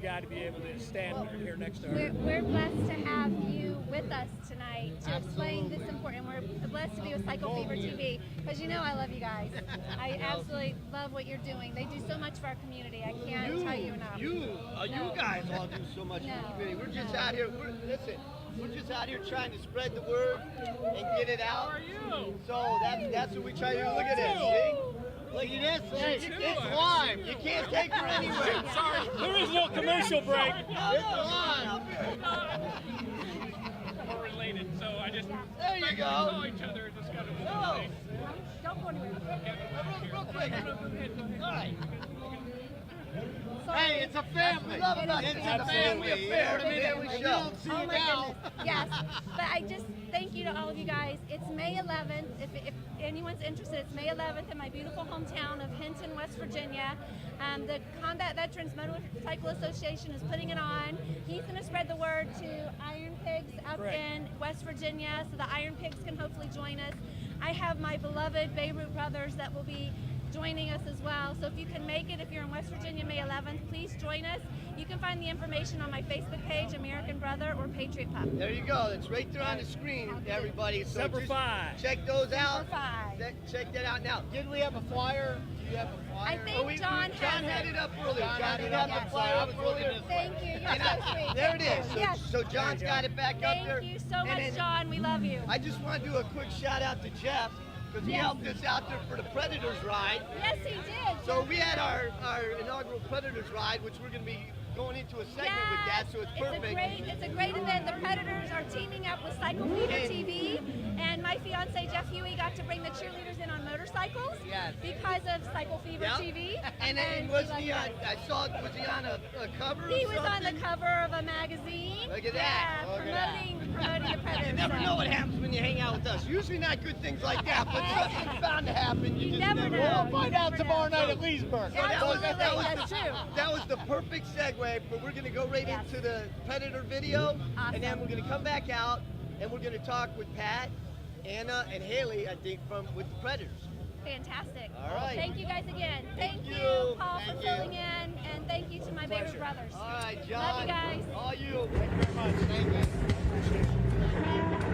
guy to be able to stand here next to her. We're blessed to have you with us tonight to explain this important. We're blessed to be with Cycle Fever TV because I love you guys. I absolutely love what you're doing. They do so much for our community. I can't tell you enough. You guys all do so much for the community. We're just out here. We're just out here trying to spread the word and get it out. How are you? So that's what we try to do. Look at this. See? Look at this. It's live. You can't take her anywhere. Sorry, there is no commercial break. It's live. We're related, so I just there you go. know each other. Just got to Don't go anywhere. Real quick. All right. Hey, it's a family. It's a family affair. We don't see Oh it my now. goodness. Yes, but I just thank you to all of you guys. It's May 11th. If anyone's interested, it's May 11th in my beautiful hometown of Hinton, West Virginia. The Combat Veterans Motorcycle Association is putting it on. He's going to spread the word to Iron Pigs up in West Virginia, so the Iron Pigs can hopefully join us. I have my beloved Beirut brothers that will be joining us as well. So if you can make it, if you're in West Virginia, May 11th, please join us. You can find the information on my Facebook page, American Brother or Patriot Pup. There you go. It's right there on the screen, everybody. So Semper Fi. Check those out. Semper Fi. Check that out now. Did we have a flyer? Do you have a flyer? I think John had it up earlier. John did have the flyer up earlier. Thank you. You're so sweet. There it is. So, Yes. so John's got it back up there. Thank you so And much, then John. We love you. I just want to do a quick shout out to Jeff, because he helped us out there for the Predators ride. Yes, he did. So we had our inaugural Predators ride, which we're going to be going into a segment with that, so it's perfect. It's a great event. The Predators are teaming up with Cycle Fever TV, and my fiance Jeff Huey got to bring the cheerleaders in on motorcycles because of Cycle Fever TV. And was he on? I saw. Was he on a cover? He or was something? on the cover of a magazine. Look at that. Yeah, promoting the Predators. You never know what happens when you hang out with us. Usually not good things like that, but something's bound to happen. You just never know. We'll find out tomorrow night at Leesburg. That's true. That was the perfect segue, but we're going to go right into the Predator video, and then we're going to come back out, and we're going to talk with Pat, Anna, and Haley, I think, with the Predators. Fantastic. All right. Thank you guys again. Thank you, Paul, for filling in, and thank you to my Beirut brothers. All right, John. Love you guys. All you. Thank you very much. Thank you.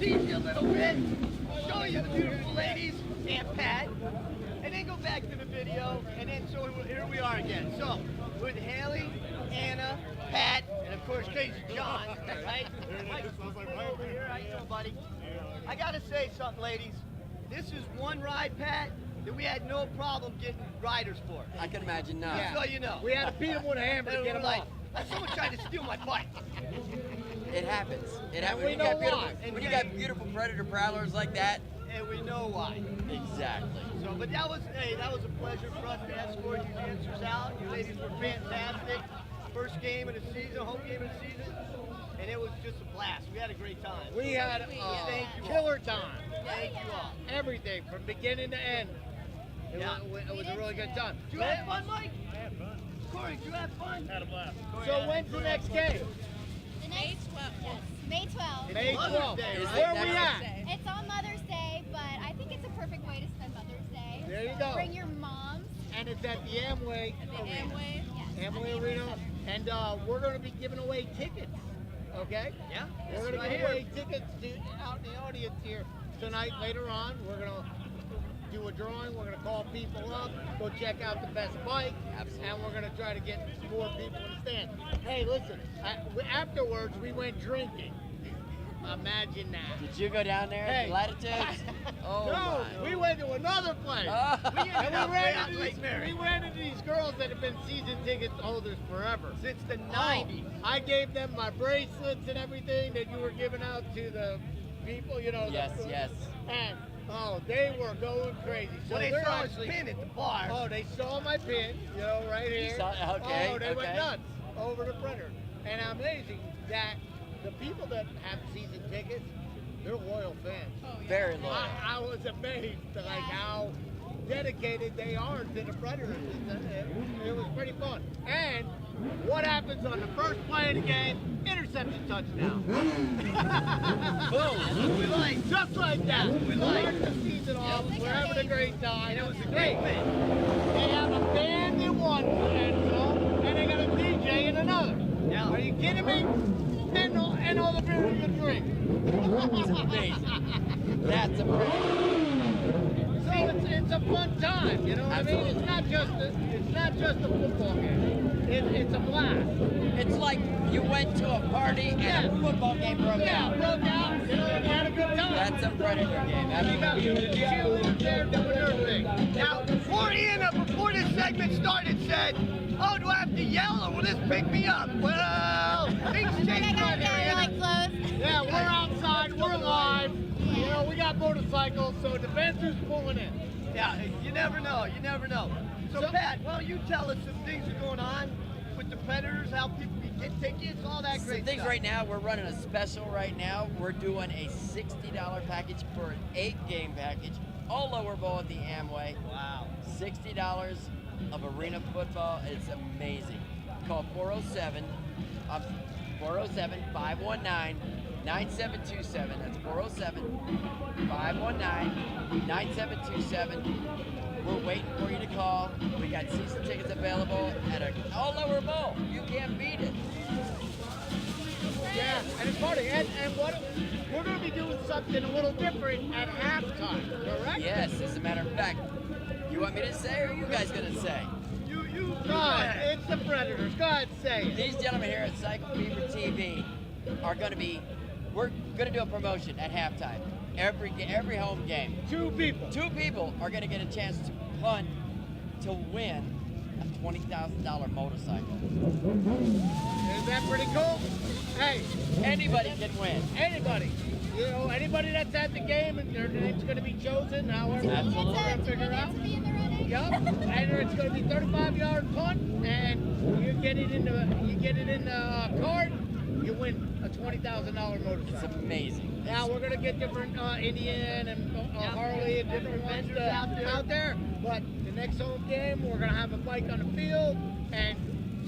tease you a little bit, show you the beautiful ladies and Pat. and then go back to the video, and then so here we are again. So with Haley, Anna, Pat, and of course Crazy John, right? Mike, over here. How you doing, buddy? I gotta say something, ladies. This is one ride, Pat, that we had no problem getting riders for. I can imagine not. Just so you know. We had to beat them with a hammer to get them off. Someone tried to steal my bike. It happens. It happens. we know why. When you got beautiful predator prowlers like that. And we know why. Exactly. So, but that was a pleasure for us to escort you dancers out. You ladies were fantastic. First game of the season, home game of the season, and it was just a blast. We had a great time. We had Thank you killer time. Thank you all. Everything from beginning to end. It was a really good time. Did you have fun, Mike? I had fun. Corey, did you have fun? Had a blast. So when's the next game? The May 12th. Yes. May 12th. May 12th. Day, right? Where are we at? It's on Mother's Day, but I think it's a perfect way to spend Mother's Day. There you go. Bring your moms. And it's at the Amway Arena. Yes. Amway Arena. And we're going to be giving away tickets. Okay? Yeah. We're going to give away tickets out in the audience here tonight. Later on, we're going to do a drawing. We're going to call people up, go check out the best bike, and we're going to try to get more people in the stand. Hey, listen, afterwards we went drinking. Imagine that. Did you go down there at the Latitudes? Oh, no, my. we went to another place. We ran into these girls that have been season ticket holders forever. Since the 90s. I gave them my bracelets and everything that you were giving out to the people, you know. Yes, yes. And they were going crazy. So well, they saw his pin at the bar. Oh, they saw my pin, you know, right here. Okay, they went nuts over the printer. And amazing that the people that have season tickets, they're loyal fans. Oh, yeah. Very loyal. I was amazed at like how dedicated they are to the Predators. It was pretty fun. And what happens on the first play of the game? Interception touchdown. Boom. Just like that. We start the season off. We're having a great time. And it was a great thing. They have a band in one end zone, and they got a DJ in another. Yeah. Are you kidding me? And all the beer you can drink. It's amazing. That's amazing. So it's a fun time, you know what I mean? It's not just a football game. It's a blast. It's like you went to a party and a football game broke out. Broke out. You know, and had a good time. That's a Predator game. Cheerleaders there doing their thing. Now, before this segment started, said, "Oh, do I have to yell or will this pick me up?" Well, things change right here. Yeah, we're outside. We're live. You know, we got motorcycles, so the Venture's pulling in. Yeah, you never know. You never know. So Pat, well, you tell us some things are going on with the Predators, how people can get tickets, all that great Things stuff. right now, we're running a special right now. We're doing a $60 package for an 8-game package, all lower bowl at the Amway. Wow. $60 of arena football. It's amazing. Call 407-519-9727. That's 407-519-9727. We're waiting for you to call. We got season tickets available at an all lower bowl. You can't beat it. Yeah, and it's funny. And what we're going to be doing something a little different at halftime, correct? Yes, as a matter of fact. You want me to say, or are you guys going to say? Go ahead. It's the Predators. Go ahead and say it. These gentlemen here at Cycle Fever TV are going to be, we're going to do a promotion at halftime. Every home game. Two people are going to get a chance to punt to win a $20,000 motorcycle. Isn't that pretty cool? Hey, anybody can win. Anybody. You know, anybody that's at the game and their name's going to be chosen, however we're going to figure out. Yep. And it's going to be 35-yard punt, and you get it in the cart, you win a $20,000 motorcycle. It's amazing. Now we're going to get different Indian and Harley and different ones out there. But the next home game, we're going to have a bike on the field, and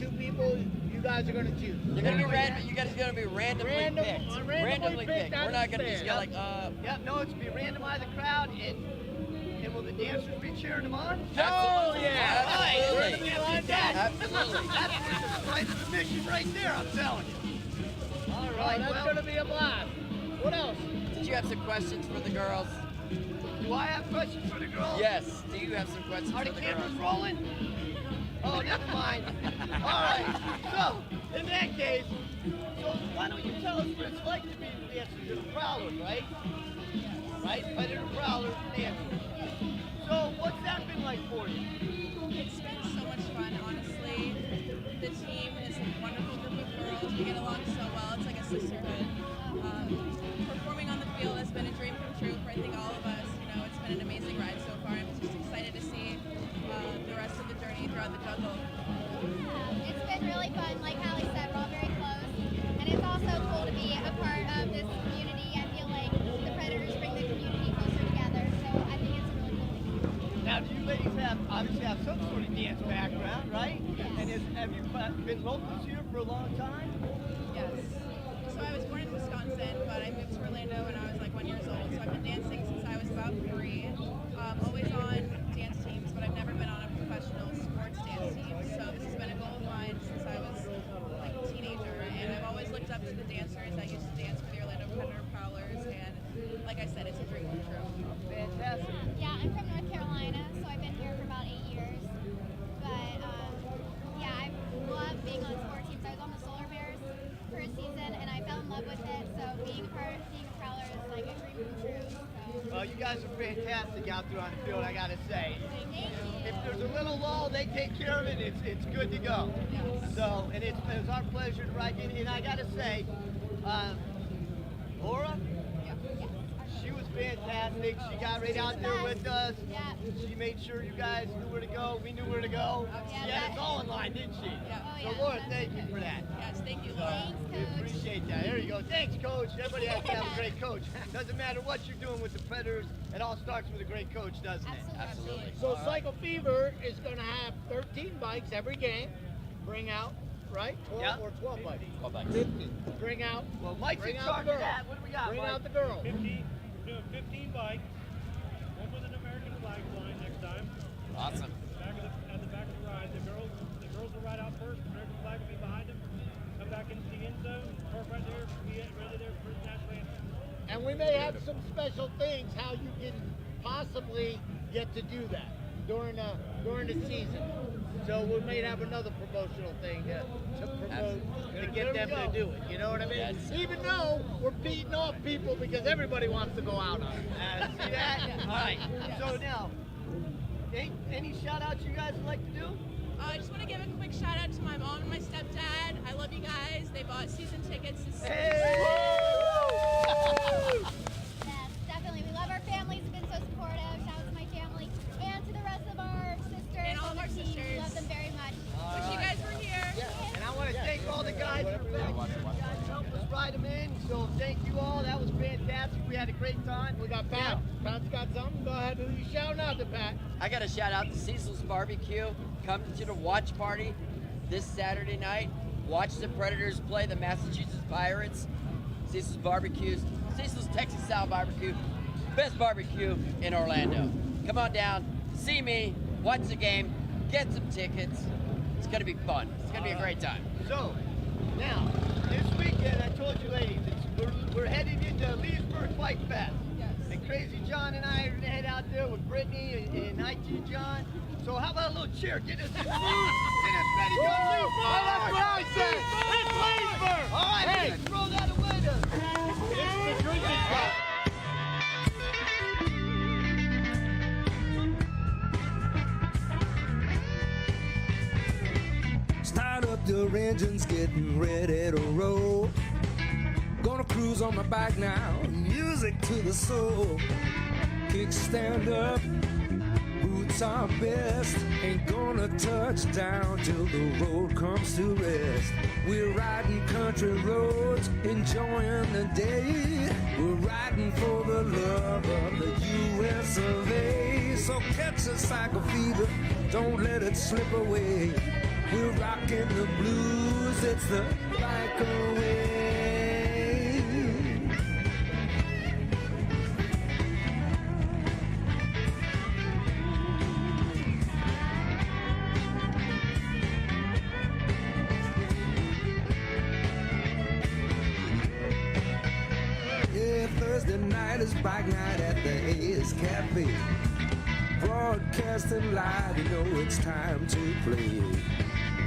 two people you guys are going to choose. You're going to be random. You guys are going to be randomly picked. Randomly picked. We're not going to just go like, Yep, no, it's going to be randomized the crowd, and will the dancers be cheering them on? Oh, yeah. Absolutely. Absolutely. That's right to the mission right there, I'm telling you. All right, that's going to be a blast. What else? Did you have some questions for the girls? Do I have questions for the girls? Yes. Do you have some questions Are for the the cameras girls? rolling? Oh, never mind. All right. So, in that case, so why don't you tell us what it's like to be the dancer? You're the Prowlers, right? Right? Predator Prowlers dancer. So, what's that been like for you? It's been so much fun, honestly. The team is a wonderful group of girls. We get along so well. It's like a sisterhood. Performing on the field has been a dream come true for I think all of us. You know, it's been an amazing ride so far. I'm just excited to see the rest of the journey throughout the jungle. It's been really fun. Like Hallie said, we're all very close. And it's also cool to be a part of this community. I feel like the Predators bring the community closer together. So I think it's a really cool thing. Now, you ladies obviously have some sort of dance background, right? Yes. And have you been locals here for a long time? Yes. So I was born in Wisconsin, but I moved to Orlando when I was like 1 year old. So I've been dancing since I was about 3. Always on dance teams, but I've never been on a professional sports dance team. So this has been a goal of mine since I was like a teenager. And I've always looked up to the dancers that used to dance for the Orlando Predator Prowlers. And like I said, it's a dream come true. Fantastic. Yeah, I'm from North Carolina, so I've been here for about 8 years. But yeah, I love being on sport teams. I was on the Solar Bears for a season, and I fell in love with it. So being a Prowler is like a dream come true. Well, you guys are fantastic out there on the field, I gotta say. If there's a little lull, they take care of it. It's good to go. So, and it's our pleasure to ride in. And I gotta say, Laura, she was fantastic. She got right out there with us. She made sure you guys knew where to go. We knew where to go. She had us all in line, didn't she? So, Laura, thank you for that. Yes, thank you, Laura. We appreciate that. There you go. Thanks, Coach. Everybody has to have a great coach. Doesn't matter what you're doing with the Predators. It all starts with a great coach, doesn't it? Absolutely. So Cycle Fever is going to have 13 bikes every game. Bring out, right? 12 or 12 bikes? 12 bikes. 50. Bring out. Well, Mike's bring in out charge the of girls. that. What do we got, Bring Mike? out the girls. 50. We're doing 15 bikes. One with an American flag flying next time. Awesome. At the back of the ride, the girls will ride out first. The American flag will be behind them. Come back into the end zone. Park right there. Be ready there for the national anthem. And we may have some special things how you can possibly get to do that during the season. So we may have another promotional thing to promote to get them to do it. You know what I mean? Yes. Even though we're beating off people because everybody wants to go out on it. See that? All right. So now, any shout outs you guys would like to do? I just want to give a quick shout out to my mom and my stepdad. I love you guys. They bought season tickets to see. Hey! Yes, definitely. We love our families. Have been so supportive. Shout out to my family and to the rest of our sisters. And all of our team. sisters. Love them very much. Wish you guys were here. And I want to thank all the guys for back. You guys helped us ride them in. So thank you all. That was fantastic. We had a great time. We got Pat. Pat's got something. Go ahead. Who you shouting out to, Pat? I got to shout out to Cecil's Barbecue. Come to the watch party this Saturday night. Watch the Predators play the Massachusetts Pirates. Cecil's Barbecues. Cecil's Texas Style Barbecue. Best barbecue in Orlando. Come on down. See me. Watch the game. Get some tickets. It's going to be fun. It's going to be a great time. So, now, this weekend, I told you ladies, we're heading into Leesburg Bike Fest. And Crazy John and I are going to head out there with Brittany and IT John. So how about a little cheer? Get us ready to go Leesburg! That's what I said! It's Leesburg! All right, hey, let's throw that away then. It's the drinking cup. Start up your engines, getting ready to roll. Gonna cruise on my bike now, music to the soul. Kickstand up, boots are best. Ain't gonna touch down till the road comes to rest. We're riding country roads, enjoying the day. We're riding for the love of the US of A. So catch a cycle fever, don't let it slip away. We're rocking the blues, it's the bike away. Yeah, Thursday night latest bike night at the Ace Cafe. Broadcasting live, you know it's time to play.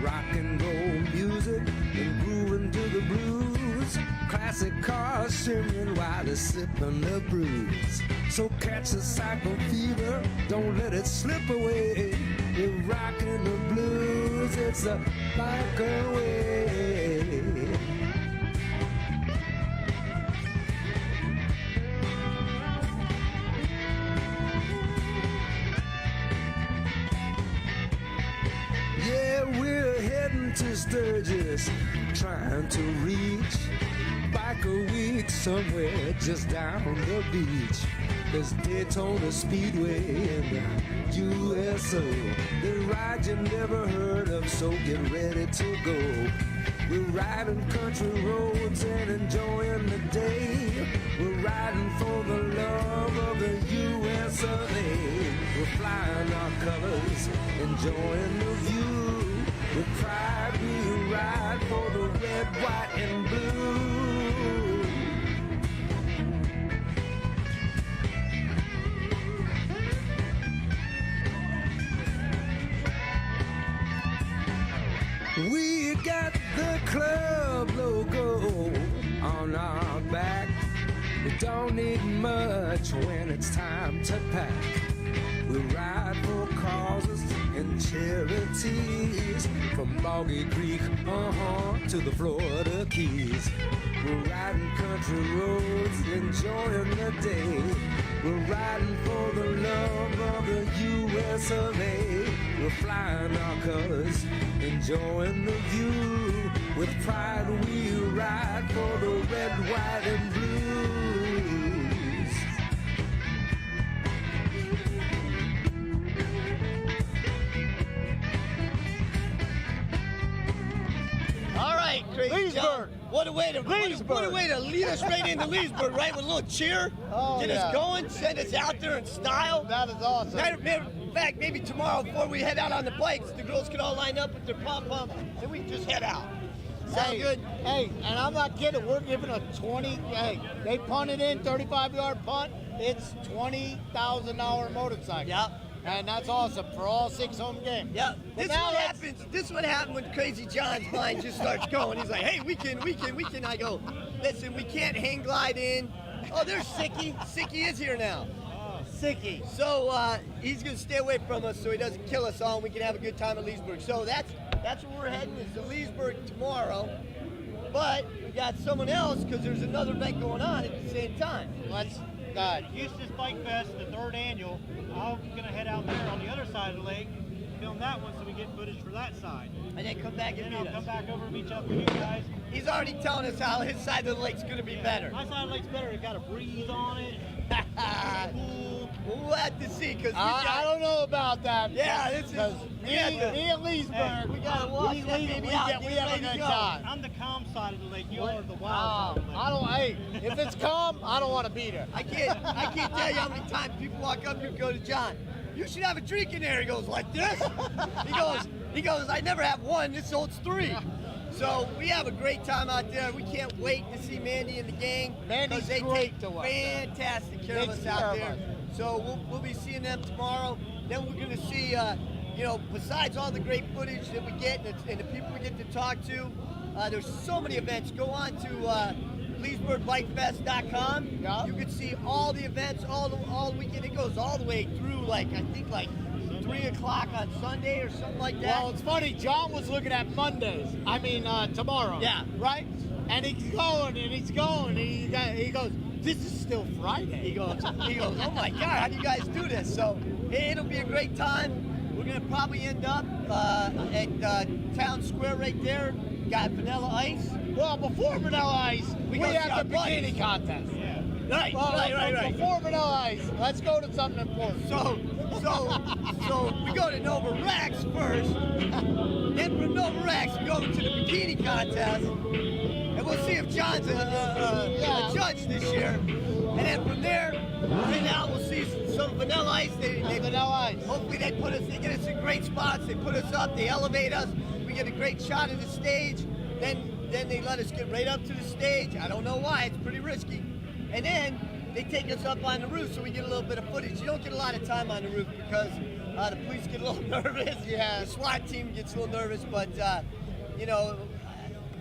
Rock and roll music and grooving to the blues. Classic cars shimmering while they're sipping the brews. So catch the cycle fever, don't let it slip away. You're rocking the blues, it's a bike away. Yeah, we're heading to Sturgis, trying to reach Bike a Week somewhere just down the beach. There's Daytona Speedway in the USO, the ride you never heard of, so get ready to go. We're riding country roads and enjoying the day. We're riding for the love of the US of A. We're flying our colors, enjoying the view. With pride we ride for the red, white, and blue. We got the club logo on our back. We don't need much when it's time to pack. We ride for causes and charities, from Boggy Creek to the Florida Keys. We're riding country roads, enjoying the day. We're riding for the love of the US of A. We're flying our colors, enjoying the view. With pride we ride for the red, white, and blues. All right, Crazy Leesburg. John. What a way to Leesburg. What a way to lead us right into Leesburg, right? With a little cheer, get us going, send us out there in style. That is awesome. In fact, maybe tomorrow before we head out on the bikes, the girls can all line up with their pom-poms, and we can just head out. Sound good? Hey, and I'm not kidding. We're giving a 20. Hey, they punted in 35-yard punt. It's $20,000 motorcycle. Yep. And that's awesome for all 6 home games. Yeah, this is what happens when Crazy John's mind just starts going. He's like, hey, we can. I go, listen, we can't hang glide in. Oh, there's Sicky. Sicky is here now. Sicky. So he's going to stay away from us so he doesn't kill us all and we can have a good time at Leesburg. So that's where we're heading, is to Leesburg tomorrow. But we got someone else because there's another event going on at the same time. Let's God. Eustis Bike Fest, the 3rd annual. I'm going to head out there on the other side of the lake, film that one so we get footage for that side. And then come back and meet us. Come back over and meet up with you guys. He's already telling us how his side of the lake's going to be better. My side of the lake's better. It's got a breeze on it. Cool. We'll have to see, because I don't know about that. Yeah, this is me and Leesburg. We gotta watch that baby out. We have a good time. I'm the calm side of the lake. You are the wild side of the lake. I don't. Hey, if it's calm, I don't want to be there. I can't tell you how many times people walk up here and go to John, you should have a drink in there. He goes, like this? He goes, I never have one. This holds 3. So we have a great time out there. We can't wait to see Mandy and the gang. Mandy's they great take to watch. fantastic care of us out there. So we'll be seeing them tomorrow. Then we're going to see, besides all the great footage that we get and the people we get to talk to, there's so many events. Go on to LeesburgBikeFest.com. Yeah. You can see all the events all weekend. It goes all the way through, I think 3 o'clock on Sunday or something like that. Well, it's funny. John was looking at Mondays. I mean, tomorrow. Yeah. Right? And he's going, and he goes, this is still Friday. He goes, oh my God, how do you guys do this? So it'll be a great time. We're going to probably end up at Town Square right there. Got Vanilla Ice. Well, before Vanilla Ice, we have the bikini contest. Yeah. Right. Before Vanilla Ice, let's go to something important. So we go to Nova Rex first. Then from Nova Rex, we go to the bikini contest. And we'll see if John's a judge this year. And then from there, right now we'll see some Vanilla Ice. Vanilla Ice. Hopefully they get us in great spots. They put us up, they elevate us. We get a great shot of the stage. Then they let us get right up to the stage. I don't know why, it's pretty risky. And then they take us up on the roof so we get a little bit of footage. You don't get a lot of time on the roof because the police get a little nervous. Yeah. The SWAT team gets a little nervous, but you know,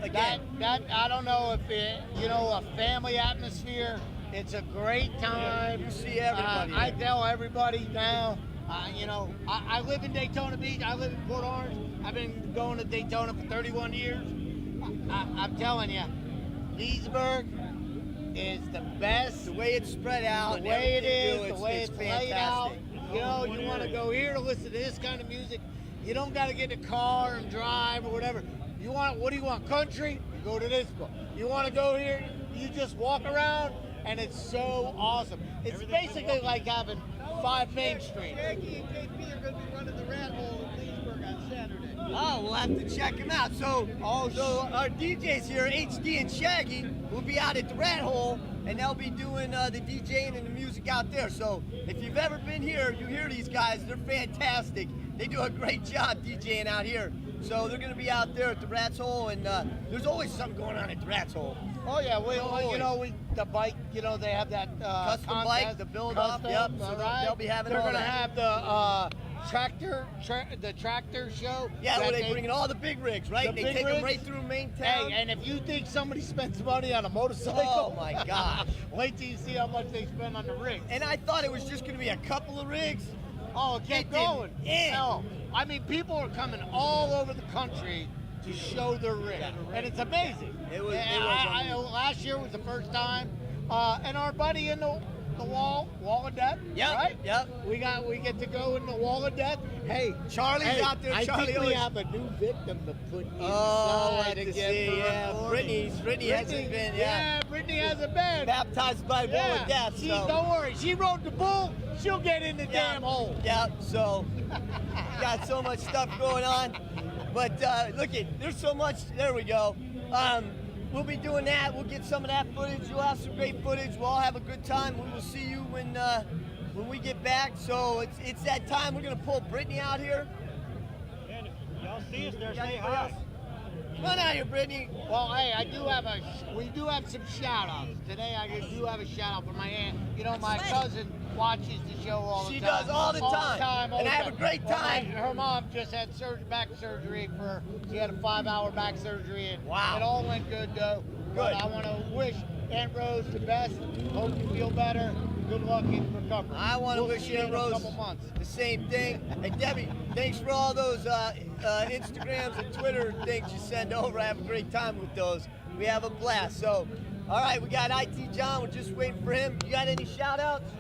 again, that I don't know if it, you know, a family atmosphere. It's a great time. You see everybody. I tell everybody now. You know, I live in Daytona Beach. I live in Port Orange. I've been going to Daytona for 31 years. I'm telling you, Leesburg is the best. The way it's spread out, the way it is, it's, the way it's laid out. fantastic. You know, you want to go here to listen to this kind of music. You don't got to get in a car and drive or whatever. You want, what do you want? Country? You go to this one. You want to go here? You just walk around, and it's so awesome. It's basically like having 5 Main Street. Shaggy and KP are going to be running the rat hole in Leesburg on Saturday. Oh, we'll have to check them out. So our DJs here, HD and Shaggy, will be out at the Rat Hole, and they'll be doing the DJing and the music out there. So if you've ever been here, you hear these guys. They're fantastic. They do a great job DJing out here. So they're going to be out there at the Rat's Hole, and there's always something going on at the Rat's Hole. Oh yeah, you know, the bike, you know, they have that custom contest, bike, the build up. Yep. So they'll be having. They're all gonna that. have the tractor show. Yeah, where they bring in all the big rigs, right? They take them right through main town. Hey, and if you think somebody spends money on a motorcycle, oh my gosh! Wait till you see how much they spend on the rig. And I thought it was just gonna be a couple of rigs. Oh, it kept going. Hell, I mean, people are coming all over the country to show their rig, and it's amazing. It was. Last year was the first time, and our buddy in the wall of death. Yep. Right. Yep. We get to go in the wall of death. Hey, Charlie's out there. I Charlie think we always have a new victim to put inside. Oh, I again. see. Yeah, Brittany hasn't been. Yeah, Brittany hasn't been baptized by the wall of death. So. Don't worry. She rode the bull. She'll get in the damn hole. Yep. So got so much stuff going on. But look, there's so much. There we go. We'll be doing that. We'll get some of that footage. You'll have some great footage. We'll all have a good time. We will see you when we get back. So it's that time. We're gonna pull Brittany out here. And if y'all see us there, say hi. Come on out here, Brittany. Well, hey, we do have some shout-outs. Today I do have a shout-out for my aunt. You know, my cousin watches the show all the time. She does all the time. And I have a great time. Her mom just had back surgery she had a 5-hour back surgery, and wow. It all went good, though. But I want to wish Aunt Rose the best. Hope you feel better. Good luck in recovery. I want to wish Aunt Rose the same thing. Hey, Debbie, thanks for all those Instagrams and Twitter things you send over. I have a great time with those. We have a blast. So, all right, we got IT John. We're just waiting for him. You got any shout-outs?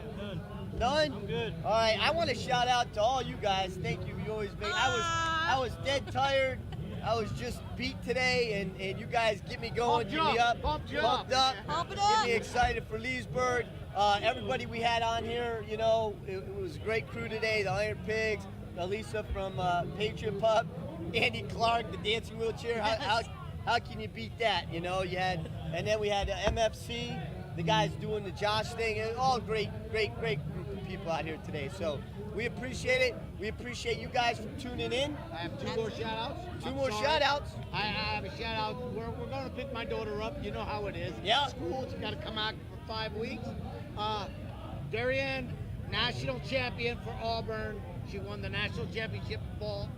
None? I'm good. All right, I want to shout out to all you guys. Thank you. You always make. I was dead tired. I was just beat today, and you guys get me going, get me up, pumped up, get me excited for Leesburg. Everybody we had on here, you know, it was a great crew today. The Iron Pigs, Elisa from Patriot Pup, Andy Clark, the dancing wheelchair. How can you beat that? You know, and then we had MFC, the guys doing the Josh thing. It was all great group of people out here today. So we appreciate it. We appreciate you guys for tuning in. I have 2 more shout-outs. Two more shout-outs. I have a shout-out. We're going to pick my daughter up. You know how it is. Yeah. School, she's got to come out for 5 weeks. Darien, national champion for Auburn. She won the national championship ball,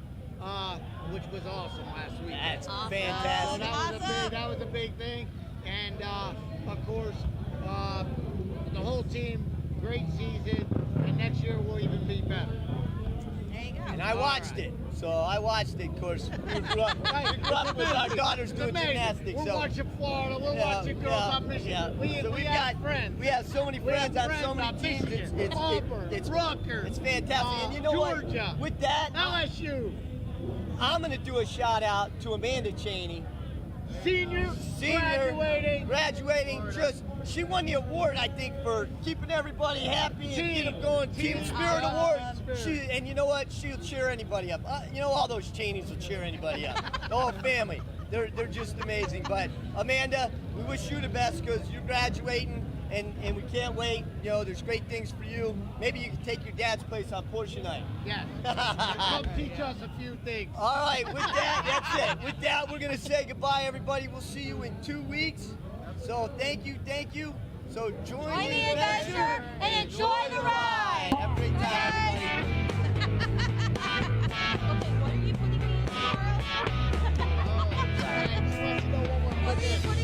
which was awesome last week. That's fantastic. So that was a big thing. And, of course, the whole team, great season. And next year we'll even be better. There you go. And I watched it. So I watched it, of course. We grew up with our daughters doing gymnastics. We're watching Florida. We're watching girls on Michigan. We have friends. We have so many friends on so many teams. It's Rutgers. It's fantastic. And you know Georgia. What? With that, LSU. I'm going to do a shout out to Amanda Cheney. Senior, graduating. She won the award, I think, for keeping everybody happy and get them going. Team Spirit Award. And you know what? She'll cheer anybody up. You know, all those Cheneys will cheer anybody up. The whole family. They're just amazing. But Amanda, we wish you the best because you're graduating, and we can't wait. You know, there's great things for you. Maybe you can take your dad's place on Porsche night. Yes. Come teach us a few things. All right, with that, that's it. With that, we're going to say goodbye, everybody. We'll see you in 2 weeks. So thank you. So join the adventure and enjoy the ride. Have a great time, Okay, what are you putting me in tomorrow? I just want you to know one more thing.